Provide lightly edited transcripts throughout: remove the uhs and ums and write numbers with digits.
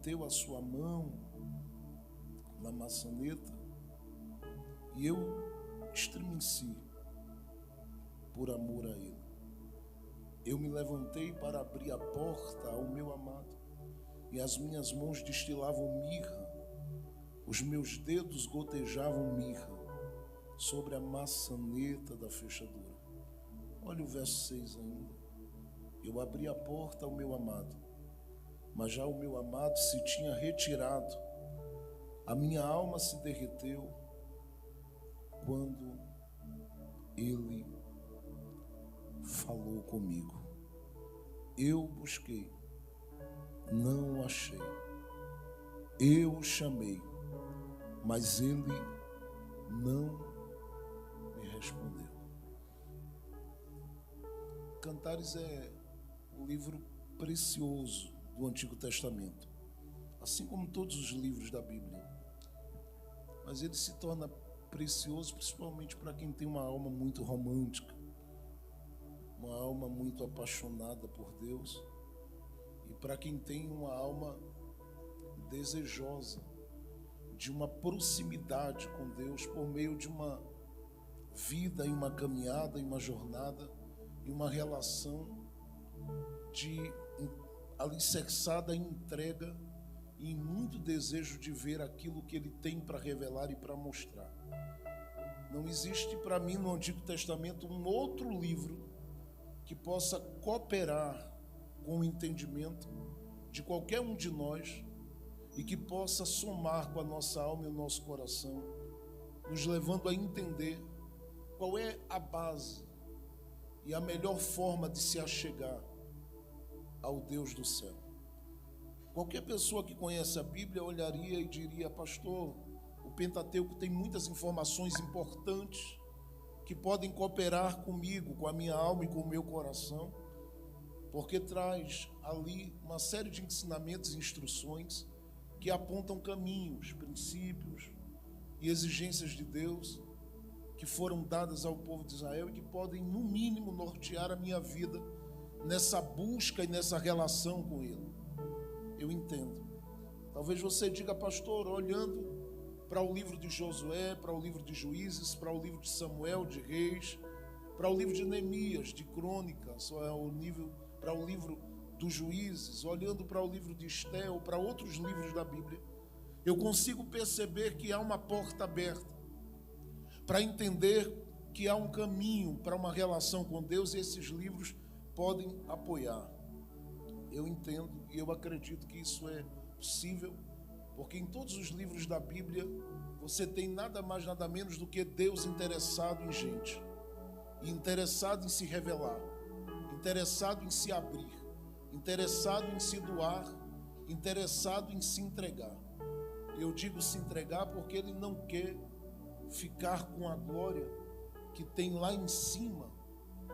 meteu a sua mão na maçaneta e eu estremeci por amor a ele. Eu me levantei para abrir a porta ao meu amado e as minhas mãos destilavam mirra, os meus dedos gotejavam mirra sobre a maçaneta da fechadura. Olha o verso 6 ainda. Eu abri a porta ao meu amado, mas já o meu amado se tinha retirado. A minha alma se derreteu quando ele falou comigo. Eu busquei, não o achei. Eu o chamei, mas ele não me respondeu. Cantares é um livro precioso do Antigo Testamento, assim como todos os livros da Bíblia. Mas ele se torna precioso principalmente para quem tem uma alma muito romântica, uma alma muito apaixonada por Deus, e para quem tem uma alma desejosa de uma proximidade com Deus por meio de uma vida e uma caminhada e uma jornada e uma relação de alicerçada em entrega e em muito desejo de ver aquilo que ele tem para revelar e para mostrar. Não existe para mim no Antigo Testamento um outro livro que possa cooperar com o entendimento de qualquer um de nós e que possa somar com a nossa alma e o nosso coração, nos levando a entender qual é a base e a melhor forma de se achegar ao Deus do céu. Qualquer pessoa que conhece a Bíblia olharia e diria: pastor, o Pentateuco tem muitas informações importantes que podem cooperar comigo, com a minha alma e com o meu coração, porque traz ali uma série de ensinamentos e instruções que apontam caminhos, princípios e exigências de Deus que foram dadas ao povo de Israel e que podem, no mínimo, nortear a minha vida nessa busca e nessa relação com Ele. Eu entendo. Talvez você diga: pastor, olhando para o livro de Josué, para o livro de Juízes, para o livro de Samuel, de Reis, para o livro de Neemias, de Crônicas, para o livro dos Juízes, olhando para o livro de Esté ou para outros livros da Bíblia, eu consigo perceber que há uma porta aberta para entender que há um caminho para uma relação com Deus e esses livros podem apoiar. Eu entendo e eu acredito que isso é possível, porque em todos os livros da Bíblia você tem nada mais, nada menos do que Deus interessado em gente, e interessado em se revelar, interessado em se abrir, interessado em se doar, interessado em se entregar. Eu digo se entregar porque Ele não quer ficar com a glória que tem lá em cima,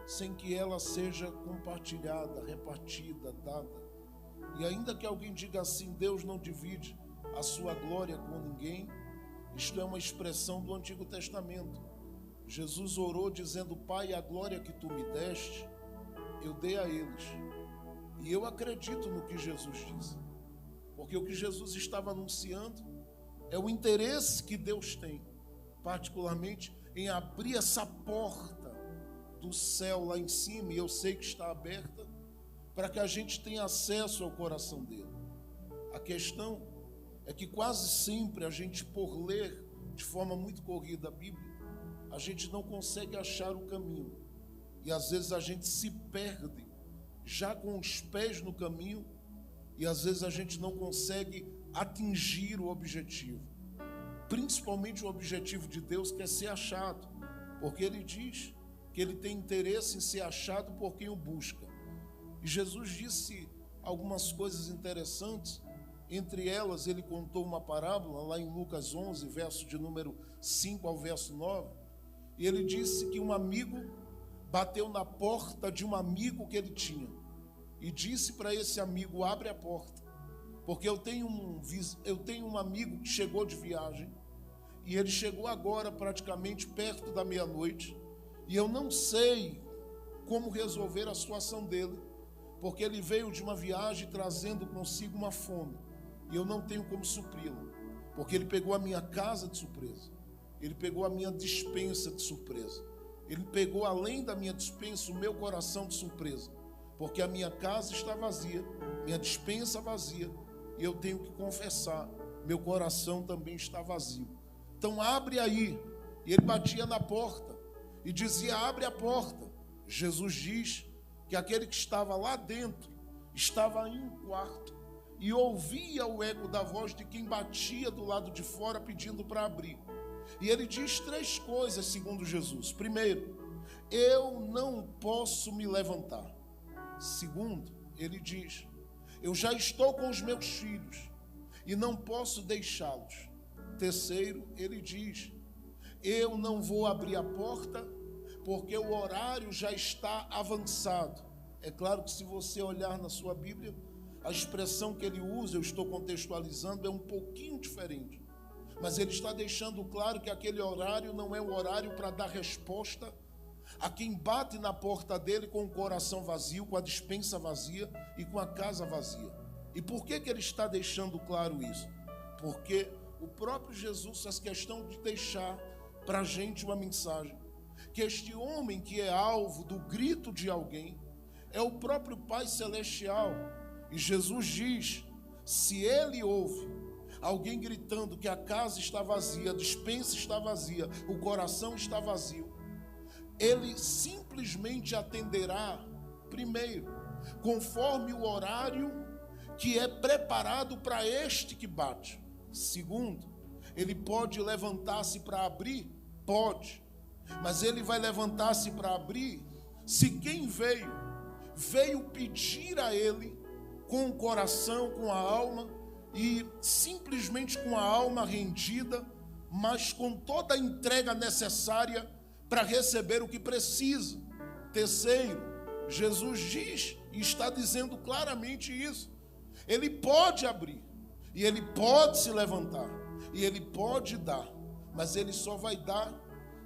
sem que ela seja compartilhada, repartida, dada. E ainda que alguém diga assim: Deus não divide a sua glória com ninguém, isto é uma expressão do Antigo Testamento. Jesus orou dizendo: Pai, a glória que tu me deste, eu dei a eles. E eu acredito no que Jesus disse, porque o que Jesus estava anunciando é o interesse que Deus tem, particularmente em abrir essa porta do céu lá em cima, e eu sei que está aberta, para que a gente tenha acesso ao coração dele. A questão é que quase sempre a gente, por ler de forma muito corrida a Bíblia, a gente não consegue achar o caminho, e às vezes a gente se perde já com os pés no caminho, e às vezes a gente não consegue atingir o objetivo, principalmente o objetivo de Deus, que é ser achado, porque Ele diz que Ele tem interesse em ser achado por quem o busca. E Jesus disse algumas coisas interessantes. Entre elas, Ele contou uma parábola lá em Lucas 11, verso de número 5 ao verso 9, e Ele disse que um amigo bateu na porta de um amigo que ele tinha e disse para esse amigo: abre a porta, porque eu tenho um amigo que chegou de viagem, e ele chegou agora praticamente perto da meia-noite, e eu não sei como resolver a situação dele, porque ele veio de uma viagem trazendo consigo uma fome. e eu não tenho como supri-lo, porque ele pegou a minha casa de surpresa, ele pegou a minha despensa de surpresa, ele pegou além da minha despensa o meu coração de surpresa, porque a minha casa está vazia, minha despensa vazia, e eu tenho que confessar, meu coração também está vazio. Então abre aí. E ele batia na porta e dizia: abre a porta. Jesus diz que aquele que estava lá dentro estava em um quarto e ouvia o eco da voz de quem batia do lado de fora pedindo para abrir. E ele diz 3 coisas segundo Jesus. Primeiro, eu não posso me levantar. Segundo, ele diz: eu já estou com os meus filhos e não posso deixá-los. Terceiro, ele diz: eu não vou abrir a porta porque o horário já está avançado. É claro que se você olhar na sua Bíblia, a expressão que ele usa, eu estou contextualizando, é um pouquinho diferente. Mas ele está deixando claro que aquele horário não é o horário para dar resposta a quem bate na porta dele com o coração vazio, com a despensa vazia e com a casa vazia. E por que ele está deixando claro isso? Porque o próprio Jesus faz questão de deixar para a gente uma mensagem, que este homem que é alvo do grito de alguém é o próprio Pai Celestial. E Jesus diz: se ele ouve alguém gritando que a casa está vazia, a despensa está vazia, o coração está vazio, ele simplesmente atenderá, primeiro, conforme o horário que é preparado para este que bate. Segundo, ele pode levantar-se para abrir? Pode. Mas ele vai levantar-se para abrir se quem veio pedir a ele com o coração, com a alma, e simplesmente com a alma rendida, mas com toda a entrega necessária para receber o que precisa. Terceiro, Jesus diz e está dizendo claramente isso: ele pode abrir, e ele pode se levantar, e ele pode dar, mas ele só vai dar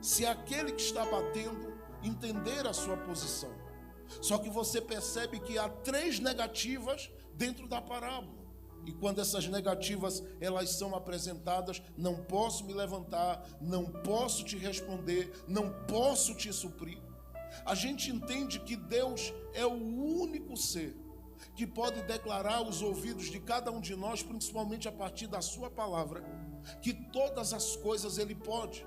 se aquele que está batendo entender a sua posição. Só que você percebe que há 3 negativas dentro da parábola. E quando essas negativas elas são apresentadas: não posso me levantar, não posso te responder, não posso te suprir, a gente entende que Deus é o único ser que pode declarar aos ouvidos de cada um de nós, principalmente a partir da sua palavra, que todas as coisas ele pode.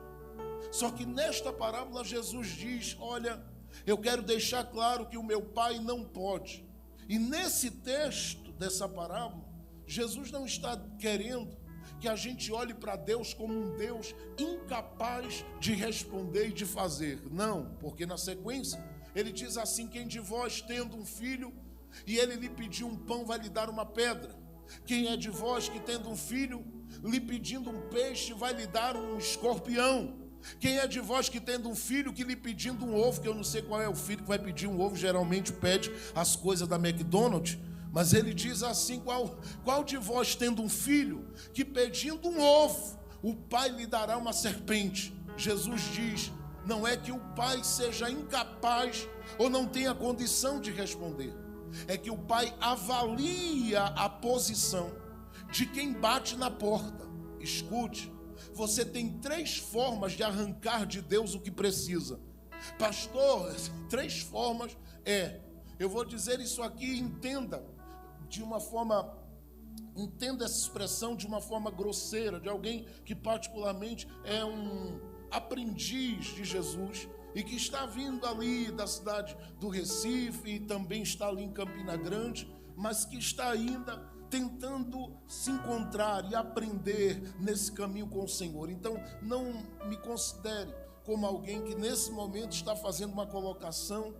Só que nesta parábola Jesus diz: olha, eu quero deixar claro que o meu Pai não pode. E nesse texto dessa parábola, Jesus não está querendo que a gente olhe para Deus como um Deus incapaz de responder e de fazer. Não, porque na sequência ele diz assim: quem de vós tendo um filho e ele lhe pedir um pão vai lhe dar uma pedra? Quem é de vós que tendo um filho lhe pedindo um peixe vai lhe dar um escorpião? Quem é de vós que tendo um filho que lhe pedindo um ovo, que eu não sei qual é o filho que vai pedir um ovo, geralmente pede as coisas da McDonald's, mas ele diz assim: qual de vós tendo um filho que pedindo um ovo, o pai lhe dará uma serpente? Jesus diz: não é que o pai seja incapaz ou não tenha condição de responder, é que o pai avalia a posição de quem bate na porta. Escute, você tem 3 formas de arrancar de Deus o que precisa. Pastor, 3 formas eu vou dizer isso aqui, entenda essa expressão de uma forma grosseira, de alguém que particularmente é um aprendiz de Jesus e que está vindo ali da cidade do Recife e também está ali em Campina Grande, mas que está ainda tentando se encontrar e aprender nesse caminho com o Senhor. Então, não me considere como alguém que nesse momento está fazendo uma colocação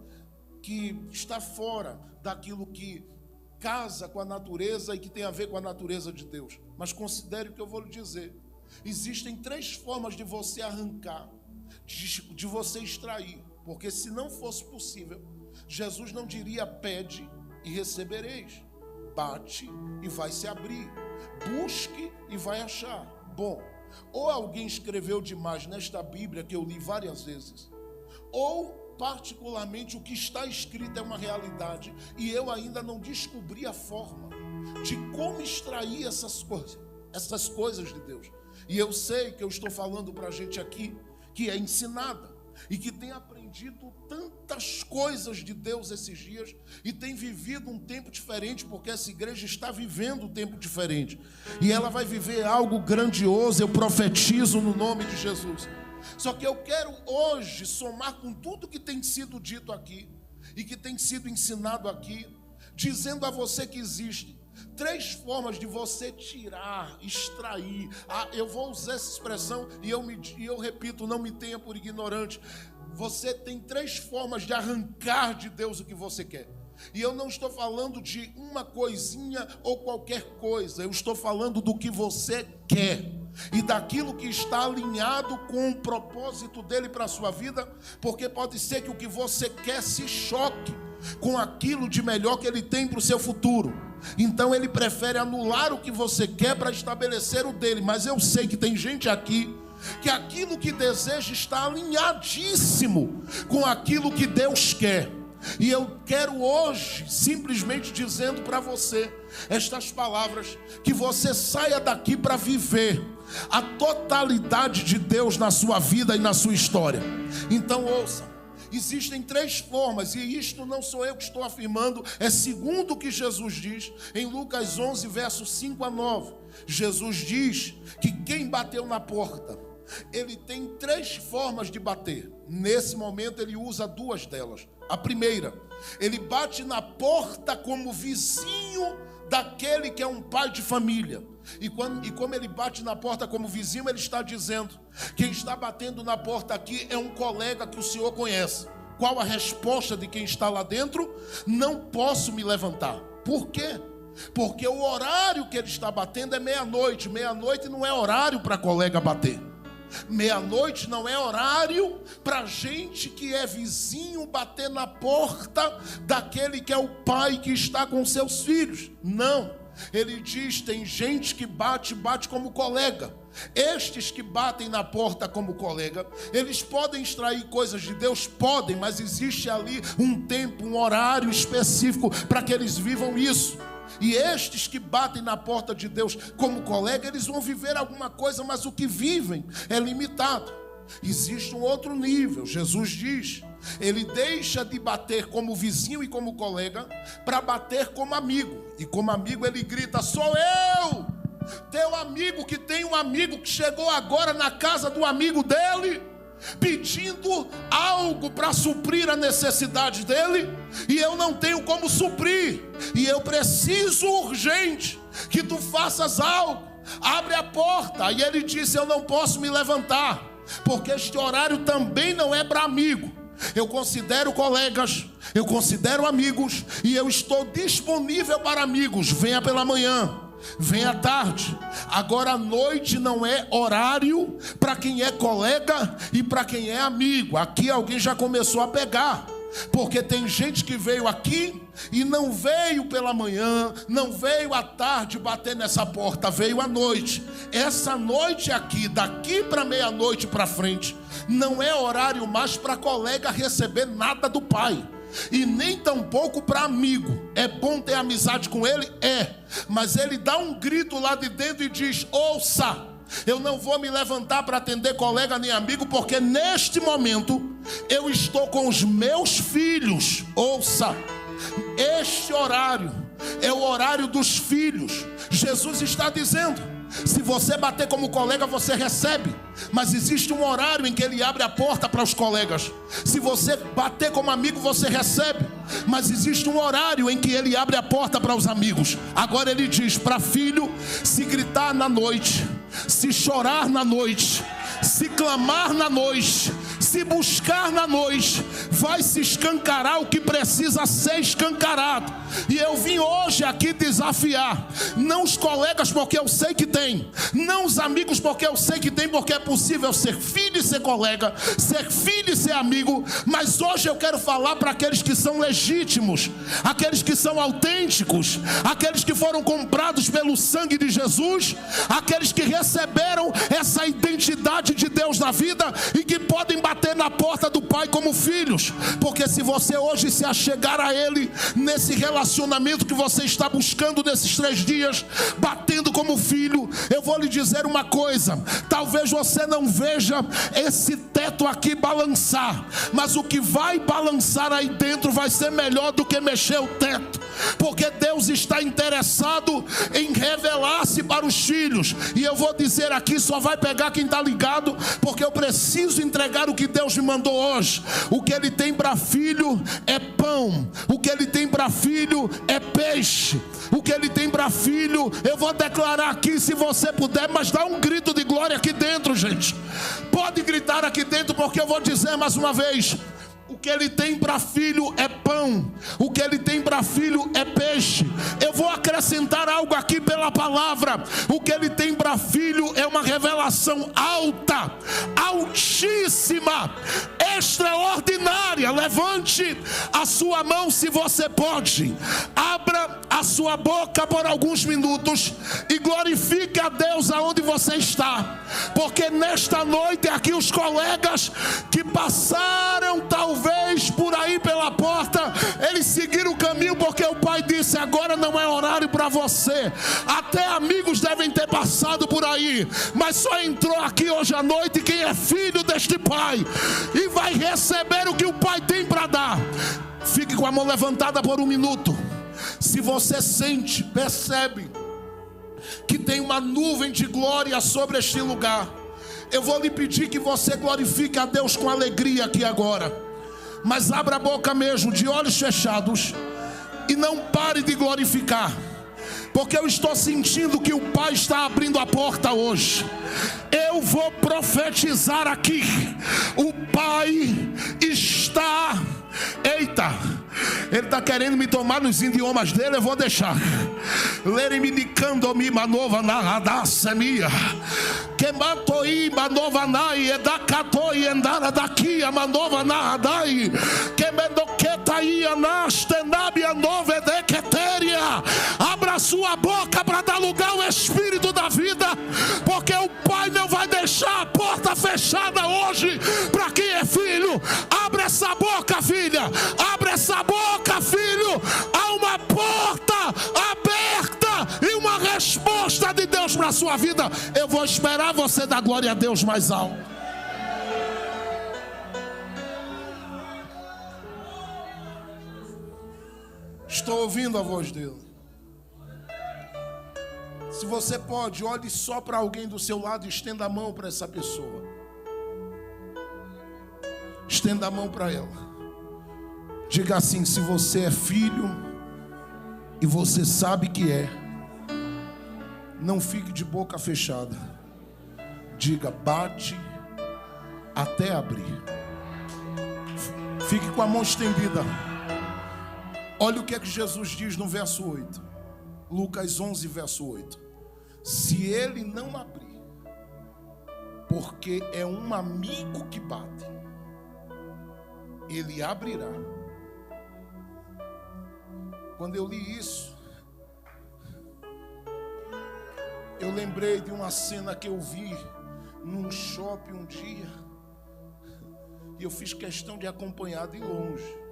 que está fora daquilo que casa com a natureza e que tem a ver com a natureza de Deus. Mas considere o que eu vou lhe dizer. Existem 3 formas de você arrancar, de você extrair, porque se não fosse possível, Jesus não diria: pede e recebereis, bate e vai se abrir, busque e vai achar. Bom, ou alguém escreveu demais nesta Bíblia que eu li várias vezes, ou particularmente o que está escrito é uma realidade e eu ainda não descobri a forma de como extrair essas coisas de Deus. E eu sei que eu estou falando para a gente aqui que é ensinada e que tem aprendido tantas coisas de Deus esses dias e tem vivido um tempo diferente, porque essa igreja está vivendo um tempo diferente e ela vai viver algo grandioso. Eu profetizo no nome de Jesus. Só que eu quero hoje somar com tudo que tem sido dito aqui e que tem sido ensinado aqui, dizendo a você que existe 3 formas de você tirar, extrair. Eu vou usar essa expressão e eu repito, não me tenha por ignorante. Você tem 3 formas de arrancar de Deus o que você quer. E eu não estou falando de uma coisinha ou qualquer coisa. Eu estou falando do que você quer e daquilo que está alinhado com o propósito dele para a sua vida, porque pode ser que o que você quer se choque com aquilo de melhor que ele tem para o seu futuro. Então ele prefere anular o que você quer para estabelecer o dele. Mas eu sei que tem gente aqui que aquilo que deseja está alinhadíssimo com aquilo que Deus quer. E eu quero hoje, simplesmente dizendo para você estas palavras, que você saia daqui para viver a totalidade de Deus na sua vida e na sua história. Então ouça, existem 3 formas, e isto não sou eu que estou afirmando, é segundo o que Jesus diz em Lucas 11, versos 5 a 9. Jesus diz que quem bateu na porta, ele tem 3 formas de bater. Nesse momento ele usa 2 delas. A primeira, ele bate na porta como vizinho daquele que é um pai de família. E como ele bate na porta como vizinho, ele está dizendo: quem está batendo na porta aqui é um colega que o senhor conhece. Qual a resposta de quem está lá dentro? Não posso me levantar. Por quê? Porque o horário que ele está batendo é meia-noite. Meia-noite não é horário para colega bater. Meia-noite não é horário para gente que é vizinho bater na porta daquele que é o pai que está com seus filhos. Não, ele diz, tem gente que bate como colega. Estes que batem na porta como colega, eles podem extrair coisas de Deus? Podem, mas existe ali um tempo, um horário específico para que eles vivam isso. E estes que batem na porta de Deus como colega, eles vão viver alguma coisa, mas o que vivem é limitado. Existe um outro nível. Jesus diz, ele deixa de bater como vizinho e como colega para bater como amigo. E como amigo ele grita: sou eu, teu amigo, que tem um amigo que chegou agora na casa do amigo dele, pedindo algo para suprir a necessidade dele, e eu não tenho como suprir, e eu preciso urgente que tu faças algo. Abre a porta. E ele disse: eu não posso me levantar, porque este horário também não é para amigo. Eu considero colegas, eu considero amigos, e eu estou disponível para amigos. Venha pela manhã, vem à tarde. Agora a noite não é horário para quem é colega e para quem é amigo. Aqui alguém já começou a pegar, porque tem gente que veio aqui e não veio pela manhã, não veio à tarde bater nessa porta, veio à noite. Essa noite aqui, daqui para meia-noite para frente, não é horário mais para colega receber nada do pai, e nem tampouco para amigo. É bom ter amizade com ele? É. Mas ele dá um grito lá de dentro e diz: ouça, eu não vou me levantar para atender colega nem amigo, porque neste momento eu estou com os meus filhos. Ouça, este horário é o horário dos filhos. Jesus está dizendo: se você bater como colega, você recebe, mas existe um horário em que ele abre a porta para os colegas. Se você bater como amigo, você recebe, mas existe um horário em que ele abre a porta para os amigos. Agora ele diz para filho: se gritar na noite, se chorar na noite, se clamar na noite, se buscar na noite, vai se escancarar o que precisa ser escancarado. E eu vim hoje aqui desafiar, não os colegas, porque eu sei que tem, não os amigos, porque eu sei que tem, porque é possível ser filho e ser colega, ser filho e ser amigo. Mas hoje eu quero falar para aqueles que são legítimos, aqueles que são autênticos, aqueles que foram comprados pelo sangue de Jesus, aqueles que receberam essa identidade de Deus na vida e que podem bater na porta do Pai como filhos. Porque se você hoje se achegar a Ele, nesse relacionamento que você está buscando nesses 3 dias, batendo como filho, eu vou lhe dizer uma coisa: talvez você não veja esse teto aqui balançar, mas o que vai balançar aí dentro vai ser melhor do que mexer o teto. Porque Deus está interessado em revelar-se para os filhos. E eu vou dizer aqui, só vai pegar quem está ligado, porque eu preciso entregar o que Deus me mandou hoje. O que Ele tem para filho é pão, o que Ele tem para filho é peixe, o que Ele tem para filho, eu vou declarar aqui, se você puder, mas dá um grito de glória aqui dentro, gente. Pode gritar aqui dentro, porque eu vou dizer mais uma vez: o que Ele tem para filho é pão, o que Ele tem para filho é peixe. Eu vou acrescentar algo aqui pela palavra: o que Ele tem para filho é uma revelação alta, altíssima, extraordinária. Levante a sua mão se você pode, abra a sua boca por alguns minutos e glorifique a Deus aonde você está. Porque nesta noite aqui os colegas que passaram talvez por aí pela porta, eles seguiram o caminho porque o Pai disse: agora não é horário para você. Até amigos devem ter passado por aí, mas só entrou aqui hoje à noite quem é filho deste Pai e vai receber o que o Pai tem para dar. Fique com a mão levantada por um minuto. Se você sente, percebe que tem uma nuvem de glória sobre este lugar, eu vou lhe pedir que você glorifique a Deus com alegria aqui agora. Mas abra a boca mesmo, de olhos fechados, e não pare de glorificar, porque eu estou sentindo que o Pai está abrindo a porta hoje. Eu vou profetizar aqui: o Pai está... Eita, Ele está querendo me tomar nos idiomas dele, eu vou deixar. Leriminicando-me manova narrada semia. Quematoi manova nai, edacatoi endara daqui a manova narradai. Quemendoquetaia nastenabia nova edequetéria. Abra sua boca para dar lugar ao Espírito da vida, porque o Pai não vai deixar a porta fechada hoje para quem é filho. Abre essa boca, filha. Abre essa boca, filho. Há uma porta aberta e uma resposta de Deus para a sua vida. Eu vou esperar você dar glória a Deus mais alto. Estou ouvindo a voz dele. Se você pode, olhe só para alguém do seu lado e estenda a mão para essa pessoa. Estenda a mão para ela. Diga assim: se você é filho e você sabe que é, não fique de boca fechada. Diga: bate até abrir. Fique com a mão estendida. Olha o que é que Jesus diz no verso 8. Lucas 11, verso 8. Se ele não abrir, porque é um amigo que bate, ele abrirá. Quando eu li isso, eu lembrei de uma cena que eu vi num shopping um dia, e eu fiz questão de acompanhar de longe.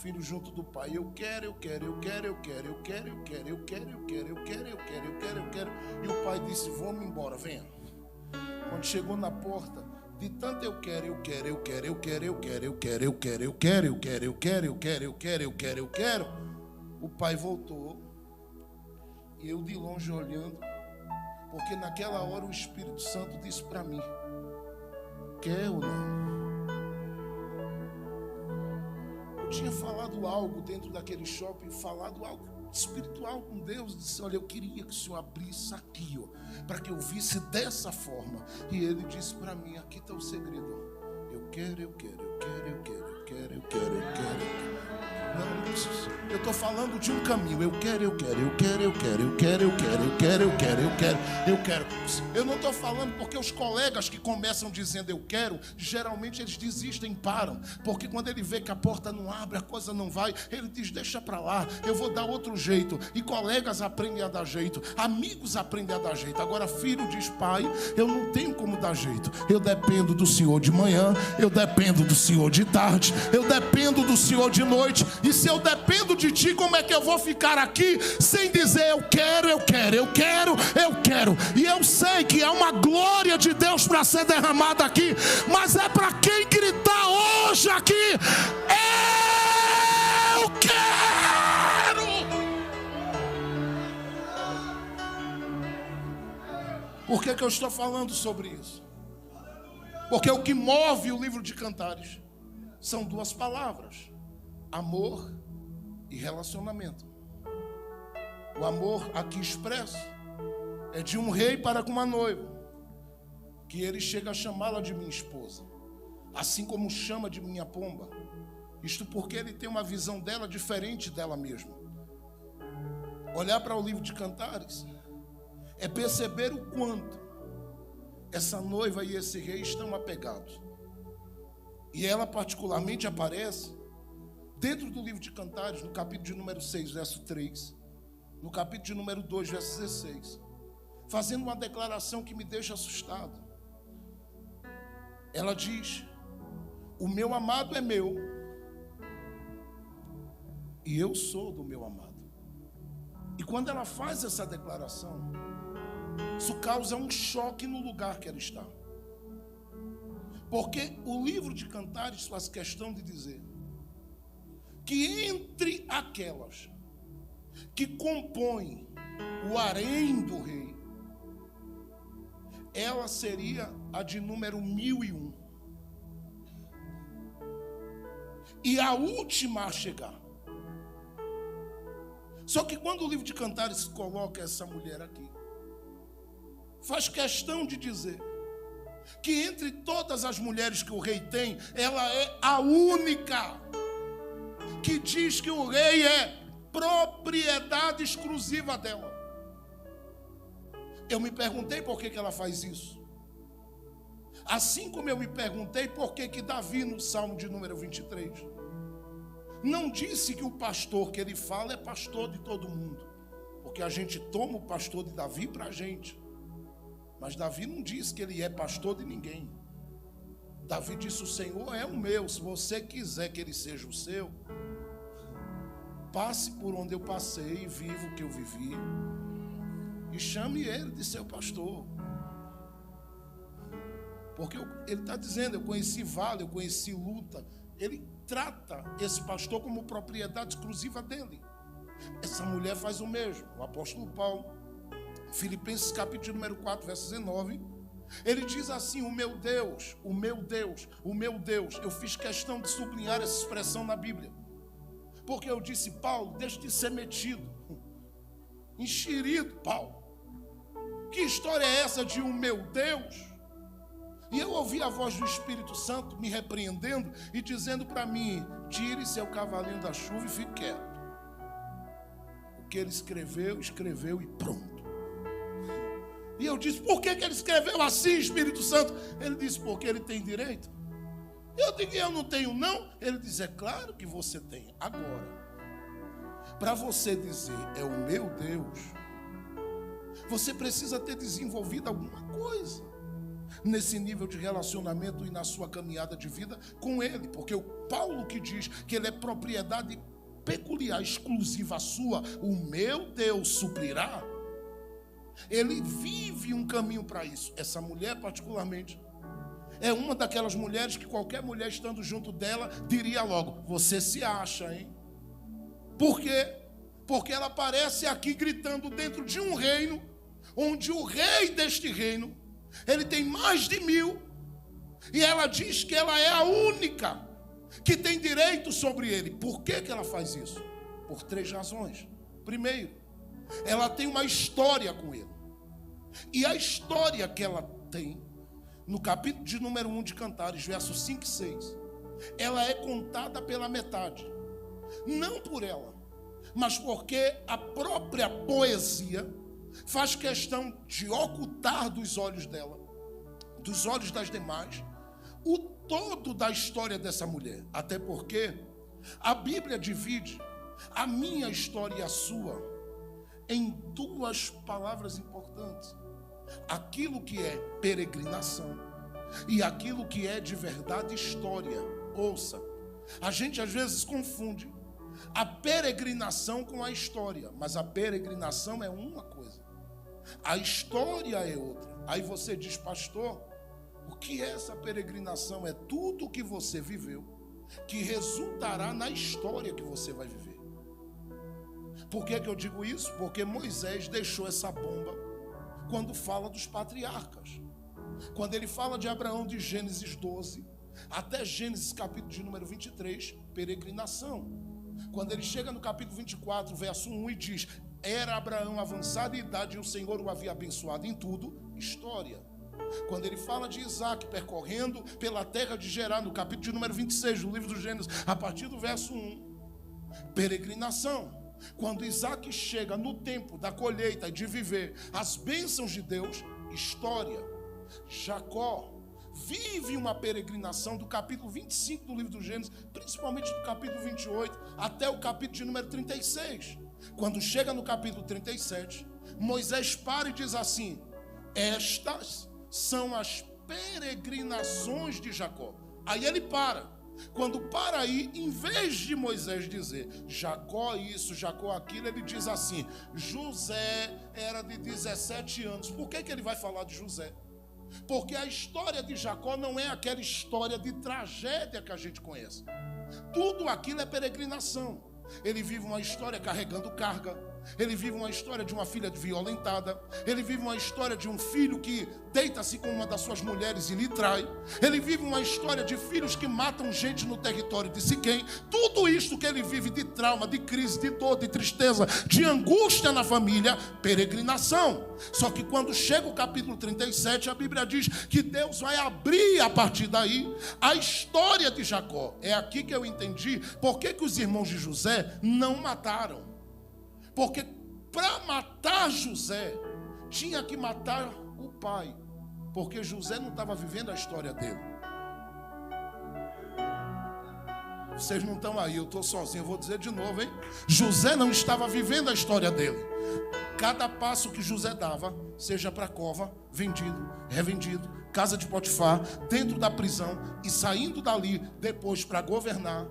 Filho junto do pai: eu quero. E o pai disse: vamos embora, venha. Quando chegou na porta, de tanto eu quero, o pai voltou, e eu de longe olhando, porque naquela hora o Espírito Santo disse para mim: quer ou não? Eu tinha falado algo dentro daquele shopping, falado algo espiritual com Deus. Disse: olha, eu queria que o Senhor abrisse aqui, para que eu visse dessa forma. E ele disse para mim: aqui está o segredo. Eu quero. quero, eu quero, eu quero. Não preciso. Eu estou falando de um caminho. Eu quero, eu quero, eu quero, eu quero, eu quero, eu quero, eu quero, eu quero, eu quero, eu quero. Eu não estou falando porque os colegas que começam dizendo eu quero, geralmente eles desistem, param. Porque quando ele vê que a porta não abre, a coisa não vai, ele diz, deixa para lá, eu vou dar outro jeito. E colegas aprendem a dar jeito, amigos aprendem a dar jeito. Agora filho diz, pai, eu não tenho como dar jeito. Eu dependo do Senhor de manhã, eu dependo do Senhor de tarde, eu dependo do Senhor de noite. E se eu dependo de ti, como é que eu vou ficar aqui sem dizer eu quero, eu quero, eu quero, eu quero? E eu sei que há uma glória de Deus para ser derramada aqui, mas é para quem gritar hoje aqui, eu quero. Por que eu estou falando sobre isso? Porque o que move o livro de Cantares são duas palavras: amor e relacionamento. O amor aqui expresso é de um rei para com uma noiva, que ele chega a chamá-la de minha esposa, assim como chama de minha pomba. Isto porque ele tem uma visão dela diferente dela mesma. Olhar para o livro de Cantares é perceber o quanto essa noiva e esse rei estão apegados. E ela particularmente aparece dentro do livro de Cantares, no capítulo de número 6, verso 3, no capítulo de número 2, verso 16, fazendo uma declaração que me deixa assustado. Ela diz: o meu amado é meu, e eu sou do meu amado. E quando ela faz essa declaração, isso causa um choque no lugar que ela está. Porque o livro de Cantares faz questão de dizer que entre aquelas que compõem o harém do rei, ela seria a de número 1001. E a última a chegar. Só que quando o livro de Cantares coloca essa mulher aqui, faz questão de dizer que entre todas as mulheres que o rei tem, ela é a única que diz que o rei é propriedade exclusiva dela. Eu me perguntei por que ela faz isso. Assim como eu me perguntei por que Davi, no Salmo de número 23, não disse que o pastor que ele fala é pastor de todo mundo, porque a gente toma o pastor de Davi para a gente. Mas Davi não disse que ele é pastor de ninguém. Davi disse: o Senhor é o meu. Se você quiser que ele seja o seu, passe por onde eu passei e viva o que eu vivi, e chame ele de seu pastor. Porque ele está dizendo: eu conheci vale, eu conheci luta. Ele trata esse pastor como propriedade exclusiva dele. Essa mulher faz o mesmo. O apóstolo Paulo, Filipenses capítulo número 4, verso 19, ele diz assim: o meu Deus, o meu Deus, o meu Deus. Eu fiz questão de sublinhar essa expressão na Bíblia, porque eu disse: Paulo, deixa de ser metido, enxerido, Paulo. Que história é essa de um meu Deus? E eu ouvi a voz do Espírito Santo me repreendendo e dizendo para mim: tire seu cavalinho da chuva e fique quieto. O que ele escreveu, escreveu e pronto. E eu disse: por que ele escreveu assim, Espírito Santo? Ele disse: porque ele tem direito. Eu digo: eu não tenho não. Ele diz: é claro que você tem. Agora, para você dizer é o meu Deus, você precisa ter desenvolvido alguma coisa nesse nível de relacionamento e na sua caminhada de vida com ele. Porque o Paulo que diz que ele é propriedade peculiar, exclusiva sua, o meu Deus suprirá. Ele vive um caminho para isso. Essa mulher particularmente é uma daquelas mulheres que qualquer mulher estando junto dela diria logo: você se acha, hein? Por quê? Porque ela aparece aqui gritando dentro de um reino, onde o rei deste reino, ele tem mais de 1000, e ela diz que ela é a única que tem direito sobre ele. Por que ela faz isso? Por 3 razões. Primeiro, ela tem uma história com ele. E a história que ela tem, no capítulo de número 1 de Cantares, versos 5 e 6, ela é contada pela metade. Não por ela, mas porque a própria poesia faz questão de ocultar dos olhos dela, dos olhos das demais, o todo da história dessa mulher. Até porque a Bíblia divide a minha história e a sua em duas palavras importantes: aquilo que é peregrinação e aquilo que é de verdade história. Ouça, a gente às vezes confunde a peregrinação com a história, mas a peregrinação é uma coisa, a história é outra. Aí você diz: pastor, o que é essa peregrinação? É tudo o que você viveu que resultará na história que você vai viver. Por que eu digo isso? Porque Moisés deixou essa bomba quando fala dos patriarcas. Quando ele fala de Abraão, de Gênesis 12 até Gênesis capítulo de número 23, peregrinação. Quando ele chega no capítulo 24, verso 1, e diz: era Abraão avançado em idade e o Senhor o havia abençoado em tudo, história. Quando ele fala de Isaac percorrendo pela terra de Gerar, no capítulo de número 26 do livro do Gênesis, a partir do verso 1, peregrinação. Quando Isaac chega no tempo da colheita e de viver as bênçãos de Deus, história. Jacó vive uma peregrinação do capítulo 25 do livro do Gênesis, principalmente do capítulo 28 até o capítulo de número 36. Quando chega no capítulo 37, Moisés para e diz assim: estas são as peregrinações de Jacó. Aí ele para. Quando para aí, em vez de Moisés dizer Jacó isso, Jacó aquilo, ele diz assim: José era de 17 anos. Por que ele vai falar de José? Porque a história de Jacó não é aquela história de tragédia que a gente conhece. Tudo aquilo é peregrinação. Ele vive uma história carregando carga. Ele vive uma história de uma filha violentada. Ele vive uma história de um filho que deita-se com uma das suas mulheres e lhe trai. Ele vive uma história de filhos que matam gente no território de Siquém. Tudo isto que ele vive de trauma, de crise, de dor, de tristeza, de angústia na família, peregrinação. Só que quando chega o capítulo 37, a Bíblia diz que Deus vai abrir a partir daí a história de Jacó. É aqui que eu entendi por que os irmãos de José não mataram. Porque para matar José, tinha que matar o pai. Porque José não estava vivendo a história dele. Vocês não estão aí, eu estou sozinho, eu vou dizer de novo, hein? José não estava vivendo a história dele. Cada passo que José dava, seja para a cova, vendido, revendido, casa de Potifar, dentro da prisão e saindo dali depois para governar,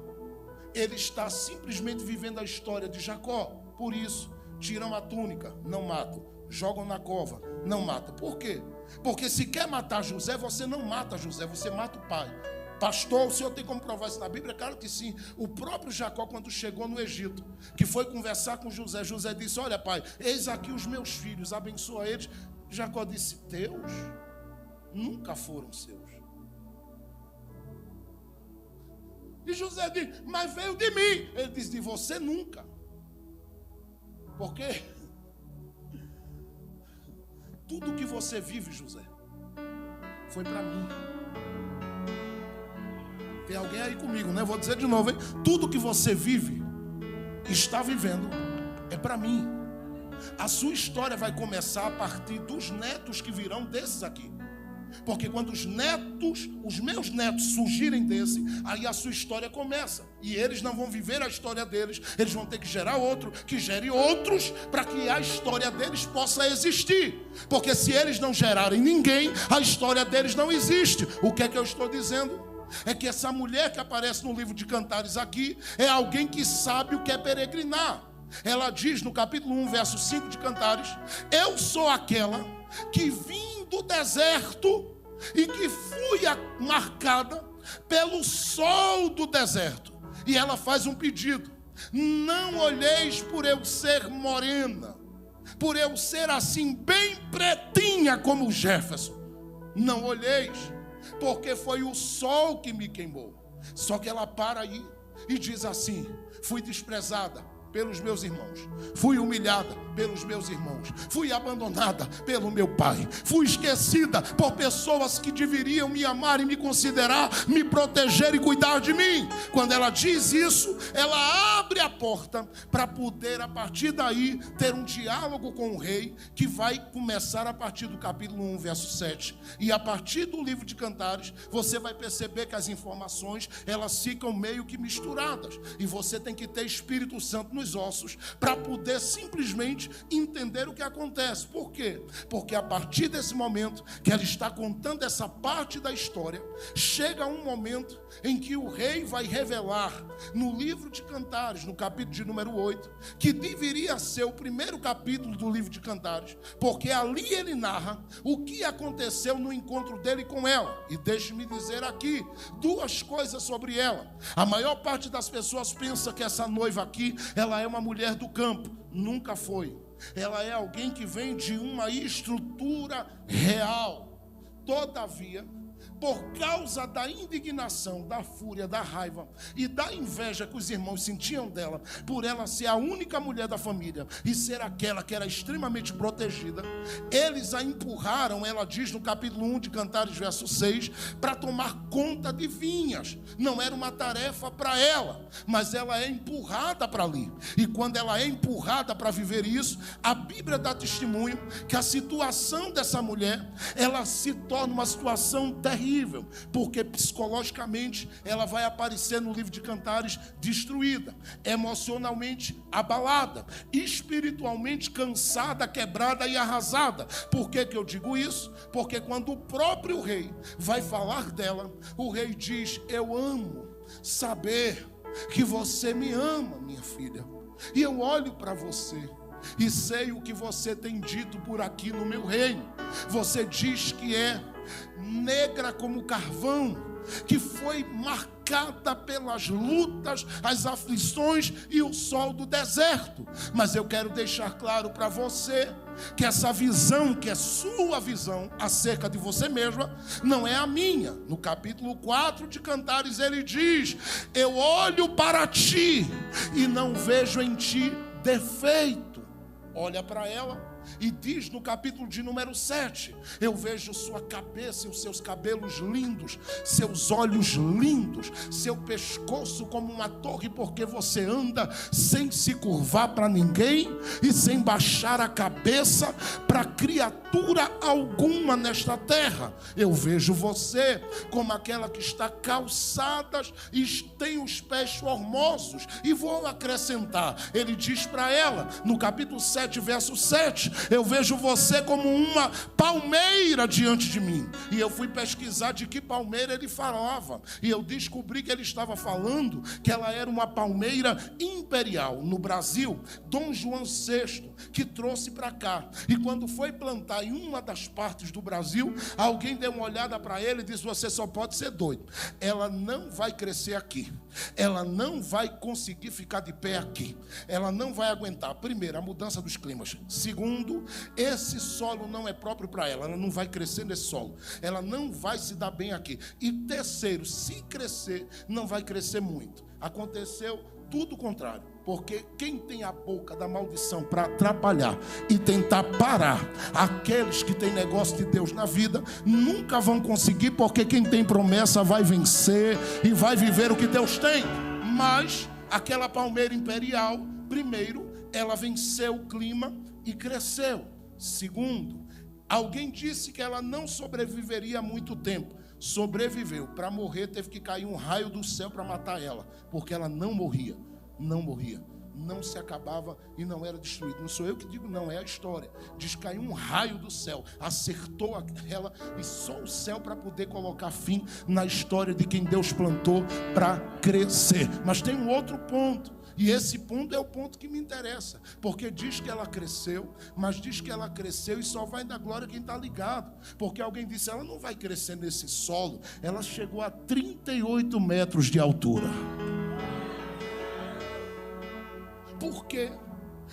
ele está simplesmente vivendo a história de Jacó. Por isso, tiram a túnica, não matam. Jogam na cova, não matam. Por quê? Porque se quer matar José, você não mata José, você mata o pai. Pastor, o senhor tem como provar isso na Bíblia? Claro que sim. O próprio Jacó, quando chegou no Egito, que foi conversar com José, José disse: olha, pai, eis aqui os meus filhos, abençoa eles. Jacó disse: teus? Nunca foram seus. E José disse: mas veio de mim. Ele disse: de você nunca. Por quê? Tudo que você vive, José, foi para mim. Tem alguém aí comigo, né? Vou dizer de novo, hein? Tudo que você vive, está vivendo, é para mim. A sua história vai começar a partir dos netos que virão desses aqui. Porque quando os meus netos surgirem desse, aí a sua história começa. E eles não vão viver a história deles, eles vão ter que gerar outro, que gere outros, para que a história deles possa existir. Porque se eles não gerarem ninguém, a história deles não existe. O que é que eu estou dizendo? É que essa mulher que aparece no livro de Cantares aqui, é alguém que sabe o que é peregrinar. Ela diz no capítulo 1, verso 5 de Cantares: eu sou aquela que vim do deserto e que fui marcada pelo sol do deserto. E ela faz um pedido: não olheis por eu ser morena, por eu ser assim bem pretinha como Jefferson. Não olheis, porque foi o sol que me queimou. Só que ela para aí e diz assim: fui desprezada, pelos meus irmãos, fui humilhada pelos meus irmãos, fui abandonada pelo meu pai, fui esquecida por pessoas que deveriam me amar e me considerar, me proteger e cuidar de mim. Quando ela diz isso, ela abre a porta para poder a partir daí ter um diálogo com o rei, que vai começar a partir do capítulo 1, verso 7. E a partir do livro de Cantares, você vai perceber que as informações, elas ficam meio que misturadas, e você tem que ter Espírito Santo nos ossos para poder simplesmente entender o que acontece. Por quê? Porque a partir desse momento que ela está contando essa parte da história, chega um momento em que o rei vai revelar no livro de Cantares, no capítulo de número 8, que deveria ser o primeiro capítulo do livro de Cantares, porque ali ele narra o que aconteceu no encontro dele com ela. E deixe-me dizer aqui duas coisas sobre ela. A maior parte das pessoas pensa que essa noiva aqui, ela é uma mulher do campo. Nunca foi. Ela é alguém que vem de uma estrutura real. Todavia, por causa da indignação, da fúria, da raiva e da inveja que os irmãos sentiam dela, por ela ser a única mulher da família e ser aquela que era extremamente protegida, eles a empurraram, ela diz no capítulo 1 de Cantares, verso 6, para tomar conta de vinhas. Não era uma tarefa para ela, mas ela é empurrada para ali. E quando ela é empurrada para viver isso, a Bíblia dá testemunho que a situação dessa mulher, ela se torna uma situação terrível, porque psicologicamente ela vai aparecer no livro de Cantares destruída, emocionalmente abalada, espiritualmente cansada, quebrada e arrasada. Por que eu digo isso? Porque quando o próprio rei vai falar dela, o rei diz: eu amo saber que você me ama, minha filha, e eu olho para você e sei o que você tem dito por aqui no meu reino. Você diz que é negra como carvão, que foi marcada pelas lutas, as aflições e o sol do deserto. Mas eu quero deixar claro para você que essa visão, que é sua visão acerca de você mesma, não é a minha. No capítulo 4 de Cantares ele diz: eu olho para ti e não vejo em ti defeito. Olha para ela e diz no capítulo de número 7: eu vejo sua cabeça e os seus cabelos lindos, seus olhos lindos, seu pescoço como uma torre, porque você anda sem se curvar para ninguém e sem baixar a cabeça para criatura alguma nesta terra. Eu vejo você como aquela que está calçada e tem os pés formosos. E vou acrescentar, ele diz para ela no capítulo 7, verso 7: eu vejo você como uma palmeira diante de mim. E eu fui pesquisar de que palmeira ele falava, e eu descobri que ele estava falando que ela era uma palmeira imperial. No Brasil, Dom João VI que trouxe para cá, e quando foi plantar em uma das partes do Brasil, alguém deu uma olhada para ele e disse: você só pode ser doido, ela não vai crescer aqui, ela não vai conseguir ficar de pé aqui, ela não vai aguentar, primeiro, a mudança dos climas, segundo, esse solo não é próprio para ela, ela não vai crescer nesse solo, ela não vai se dar bem aqui, e terceiro, se crescer, não vai crescer muito. Aconteceu tudo o contrário, porque quem tem a boca da maldição para atrapalhar e tentar parar aqueles que têm negócio de Deus na vida, nunca vão conseguir, porque quem tem promessa vai vencer e vai viver o que Deus tem. Mas aquela palmeira imperial, primeiro, ela venceu o clima e cresceu. Segundo, alguém disse que ela não sobreviveria muito tempo. Sobreviveu. Para morrer teve que cair um raio do céu para matar ela, porque ela não morria, não se acabava e não era destruída. Não sou eu que digo, não, é a história. Diz que caiu um raio do céu, acertou ela, e só o céu para poder colocar fim na história de quem Deus plantou para crescer. Mas tem um outro ponto, e esse ponto é o ponto que me interessa, porque diz que ela cresceu, mas diz que ela cresceu e só vai dar glória quem está ligado, porque alguém disse: ela não vai crescer nesse solo. Ela chegou a 38 metros de altura. Por quê?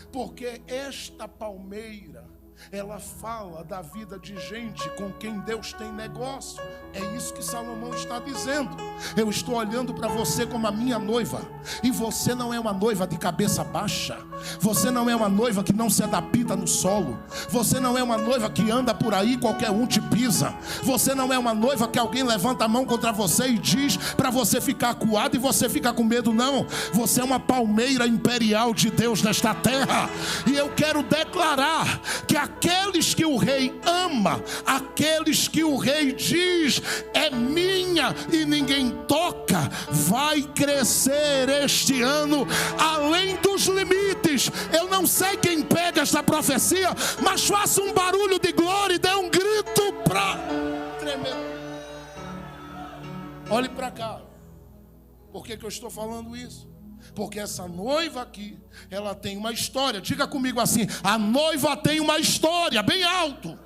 Porque esta palmeira, ela fala da vida de gente com quem Deus tem negócio. É isso que Salomão está dizendo. Eu estou olhando para você como a minha noiva, e você não é uma noiva de cabeça baixa. Você não é uma noiva que não se adapta no solo. Você não é uma noiva que anda por aí, qualquer um te pisa. Você não é uma noiva que alguém levanta a mão contra você e diz para você ficar acuado e você fica com medo. Não, você é uma palmeira imperial de Deus nesta terra. E eu quero declarar que aqueles que o rei ama, aqueles que o rei diz é minha e ninguém toca, vai crescer este ano além dos limites. Eu não sei quem pega esta profecia, mas faça um barulho de glória e dê um grito para tremer. Olhe para cá. Por que eu estou falando isso? Porque essa noiva aqui, ela tem uma história. Diga comigo assim: a noiva tem uma história, bem alto.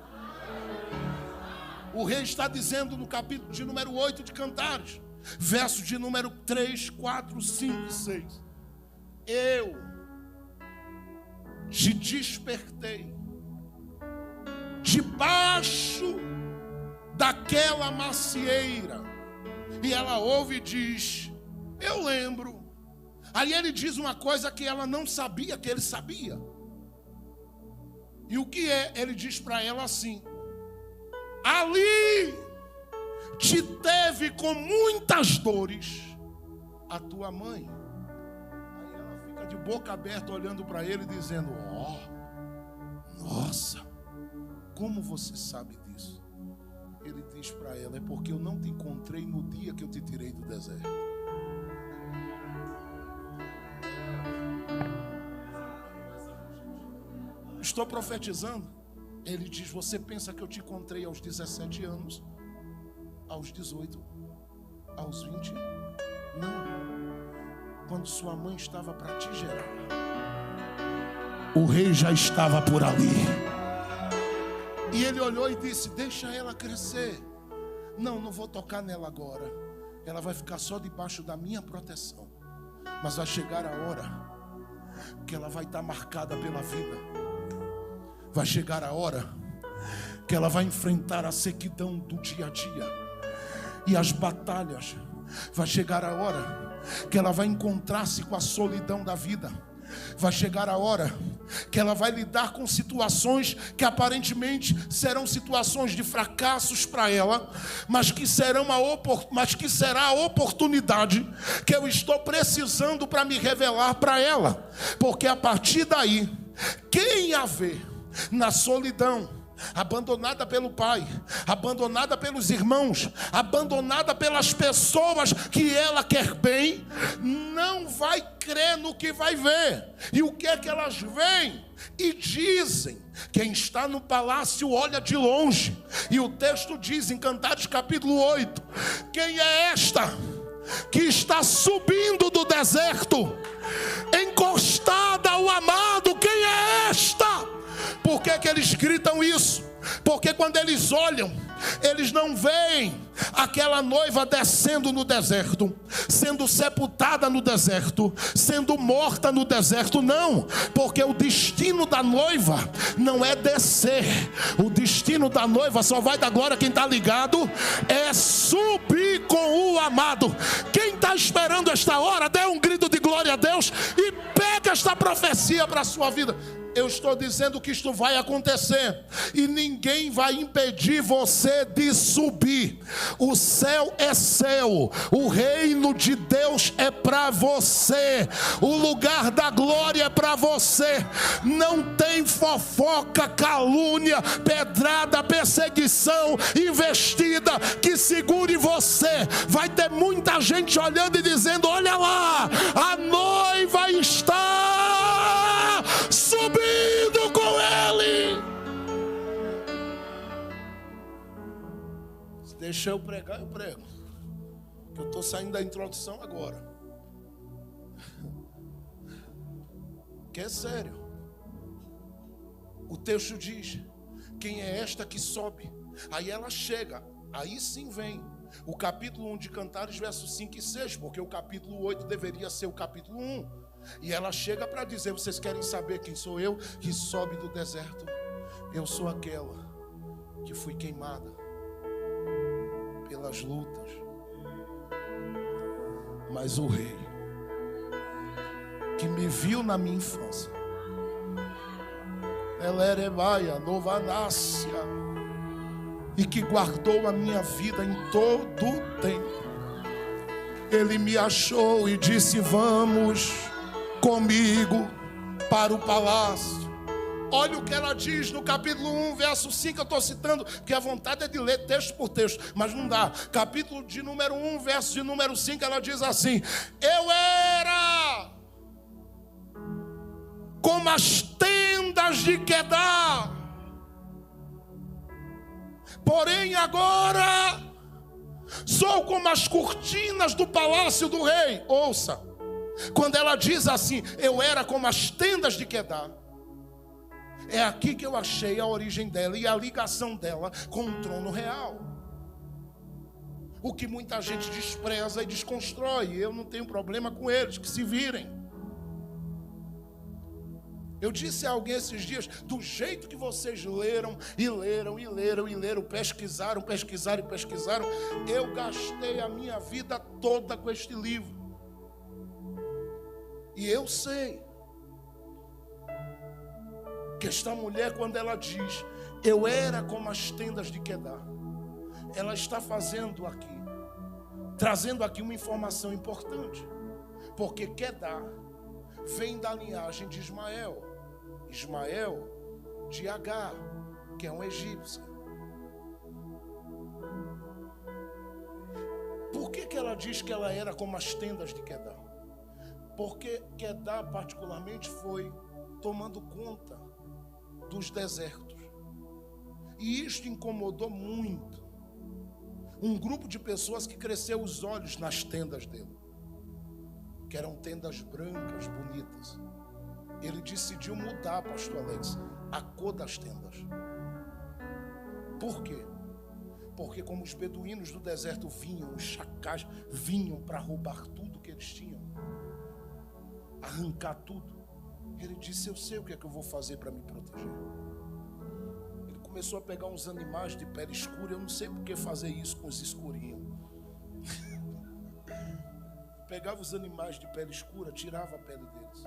O rei está dizendo no capítulo de número 8 de Cantares, verso de número 3, 4, 5 e 6. Eu te despertei debaixo daquela macieira. E ela ouve e diz: eu lembro. Aí ele diz uma coisa que ela não sabia que ele sabia. E o que é? Ele diz para ela assim: ali te teve com muitas dores a tua mãe. Aí ela fica de boca aberta olhando para ele, dizendo: nossa, como você sabe disso? Ele diz para ela: é porque eu não te encontrei no dia que eu te tirei do deserto. Estou profetizando. Ele diz: você pensa que eu te encontrei aos 17 anos, aos 18, aos 20? Não. Quando sua mãe estava para te gerar, o rei já estava por ali. E ele olhou e disse: deixa ela crescer. Não vou tocar nela agora. Ela vai ficar só debaixo da minha proteção. Mas vai chegar a hora que ela vai estar marcada pela vida. Vai chegar a hora que ela vai enfrentar a sequidão do dia a dia e as batalhas. Vai chegar a hora que ela vai encontrar-se com a solidão da vida. Vai chegar a hora que ela vai lidar com situações que aparentemente serão situações de fracassos para ela, mas que será a oportunidade que eu estou precisando para me revelar para ela. Porque a partir daí, quem a vê na solidão, abandonada pelo pai, abandonada pelos irmãos, abandonada pelas pessoas que ela quer bem, não vai crer no que vai ver. E o que é que elas veem e dizem? Quem está no palácio olha de longe. E o texto diz em Cantares capítulo 8: quem é esta que está subindo do deserto, encostada ao amado? Quem é esta? Por que eles gritam isso? Porque quando eles olham, eles não veem aquela noiva descendo no deserto, sendo sepultada no deserto, sendo morta no deserto. Não, porque o destino da noiva não é descer. O destino da noiva só vai dar glória quem está ligado, é subir com o amado. Quem está esperando esta hora, dê um grito de glória a Deus e pega esta profecia para a sua vida. Eu estou dizendo que isto vai acontecer e ninguém vai impedir você de subir. O céu é seu, o reino de Deus é para você, o lugar da glória é para você. Não tem fofoca, calúnia, pedrada, perseguição, investida que segure você. Vai ter muita gente olhando e dizendo: olha lá, a noiva está subindo com ele. Se deixar eu pregar, eu prego. Eu estou saindo da introdução agora. Que é sério. O texto diz: quem é esta que sobe? Aí ela chega. Aí sim vem o capítulo 1 de Cantares, versos 5 e 6. Porque o capítulo 8 deveria ser o capítulo 1. E ela chega para dizer: vocês querem saber quem sou eu que sobe do deserto? Eu sou aquela que fui queimada pelas lutas, mas o rei que me viu na minha infância, Elerebaia, Novanácia, e que guardou a minha vida em todo o tempo, ele me achou e disse: vamos comigo para o palácio. Olha o que ela diz no capítulo 1, verso 5. Eu estou citando, porque a vontade é de ler texto por texto, mas não dá. Capítulo de número 1, verso de número 5, ela diz assim: eu era como as tendas de Quedar, porém agora sou como as cortinas do palácio do rei. Ouça, quando ela diz assim, eu era como as tendas de Quedar, é aqui que eu achei a origem dela e a ligação dela com o trono real. O que muita gente despreza e desconstrói, eu não tenho problema com eles, que se virem. Eu disse a alguém esses dias, do jeito que vocês leram, pesquisaram, eu gastei a minha vida toda com este livro. E eu sei que esta mulher, quando ela diz, eu era como as tendas de Quedar, ela está fazendo aqui, trazendo aqui uma informação importante, porque Quedar vem da linhagem de Ismael de Agar, que é um egípcio. Por que ela diz que ela era como as tendas de Quedar? Porque Quedar particularmente foi tomando conta dos desertos, e isto incomodou muito um grupo de pessoas que cresceu os olhos nas tendas dele, que eram tendas brancas, bonitas. Ele decidiu mudar, pastor Alex, a cor das tendas. Por quê? Porque como os beduínos do deserto vinham, os chacais vinham para roubar tudo que eles tinham, arrancar tudo, ele disse, eu sei o que é que eu vou fazer para me proteger. Ele começou a pegar uns animais de pele escura, eu não sei por que fazer isso com os escurinhos. Pegava os animais de pele escura, tirava a pele deles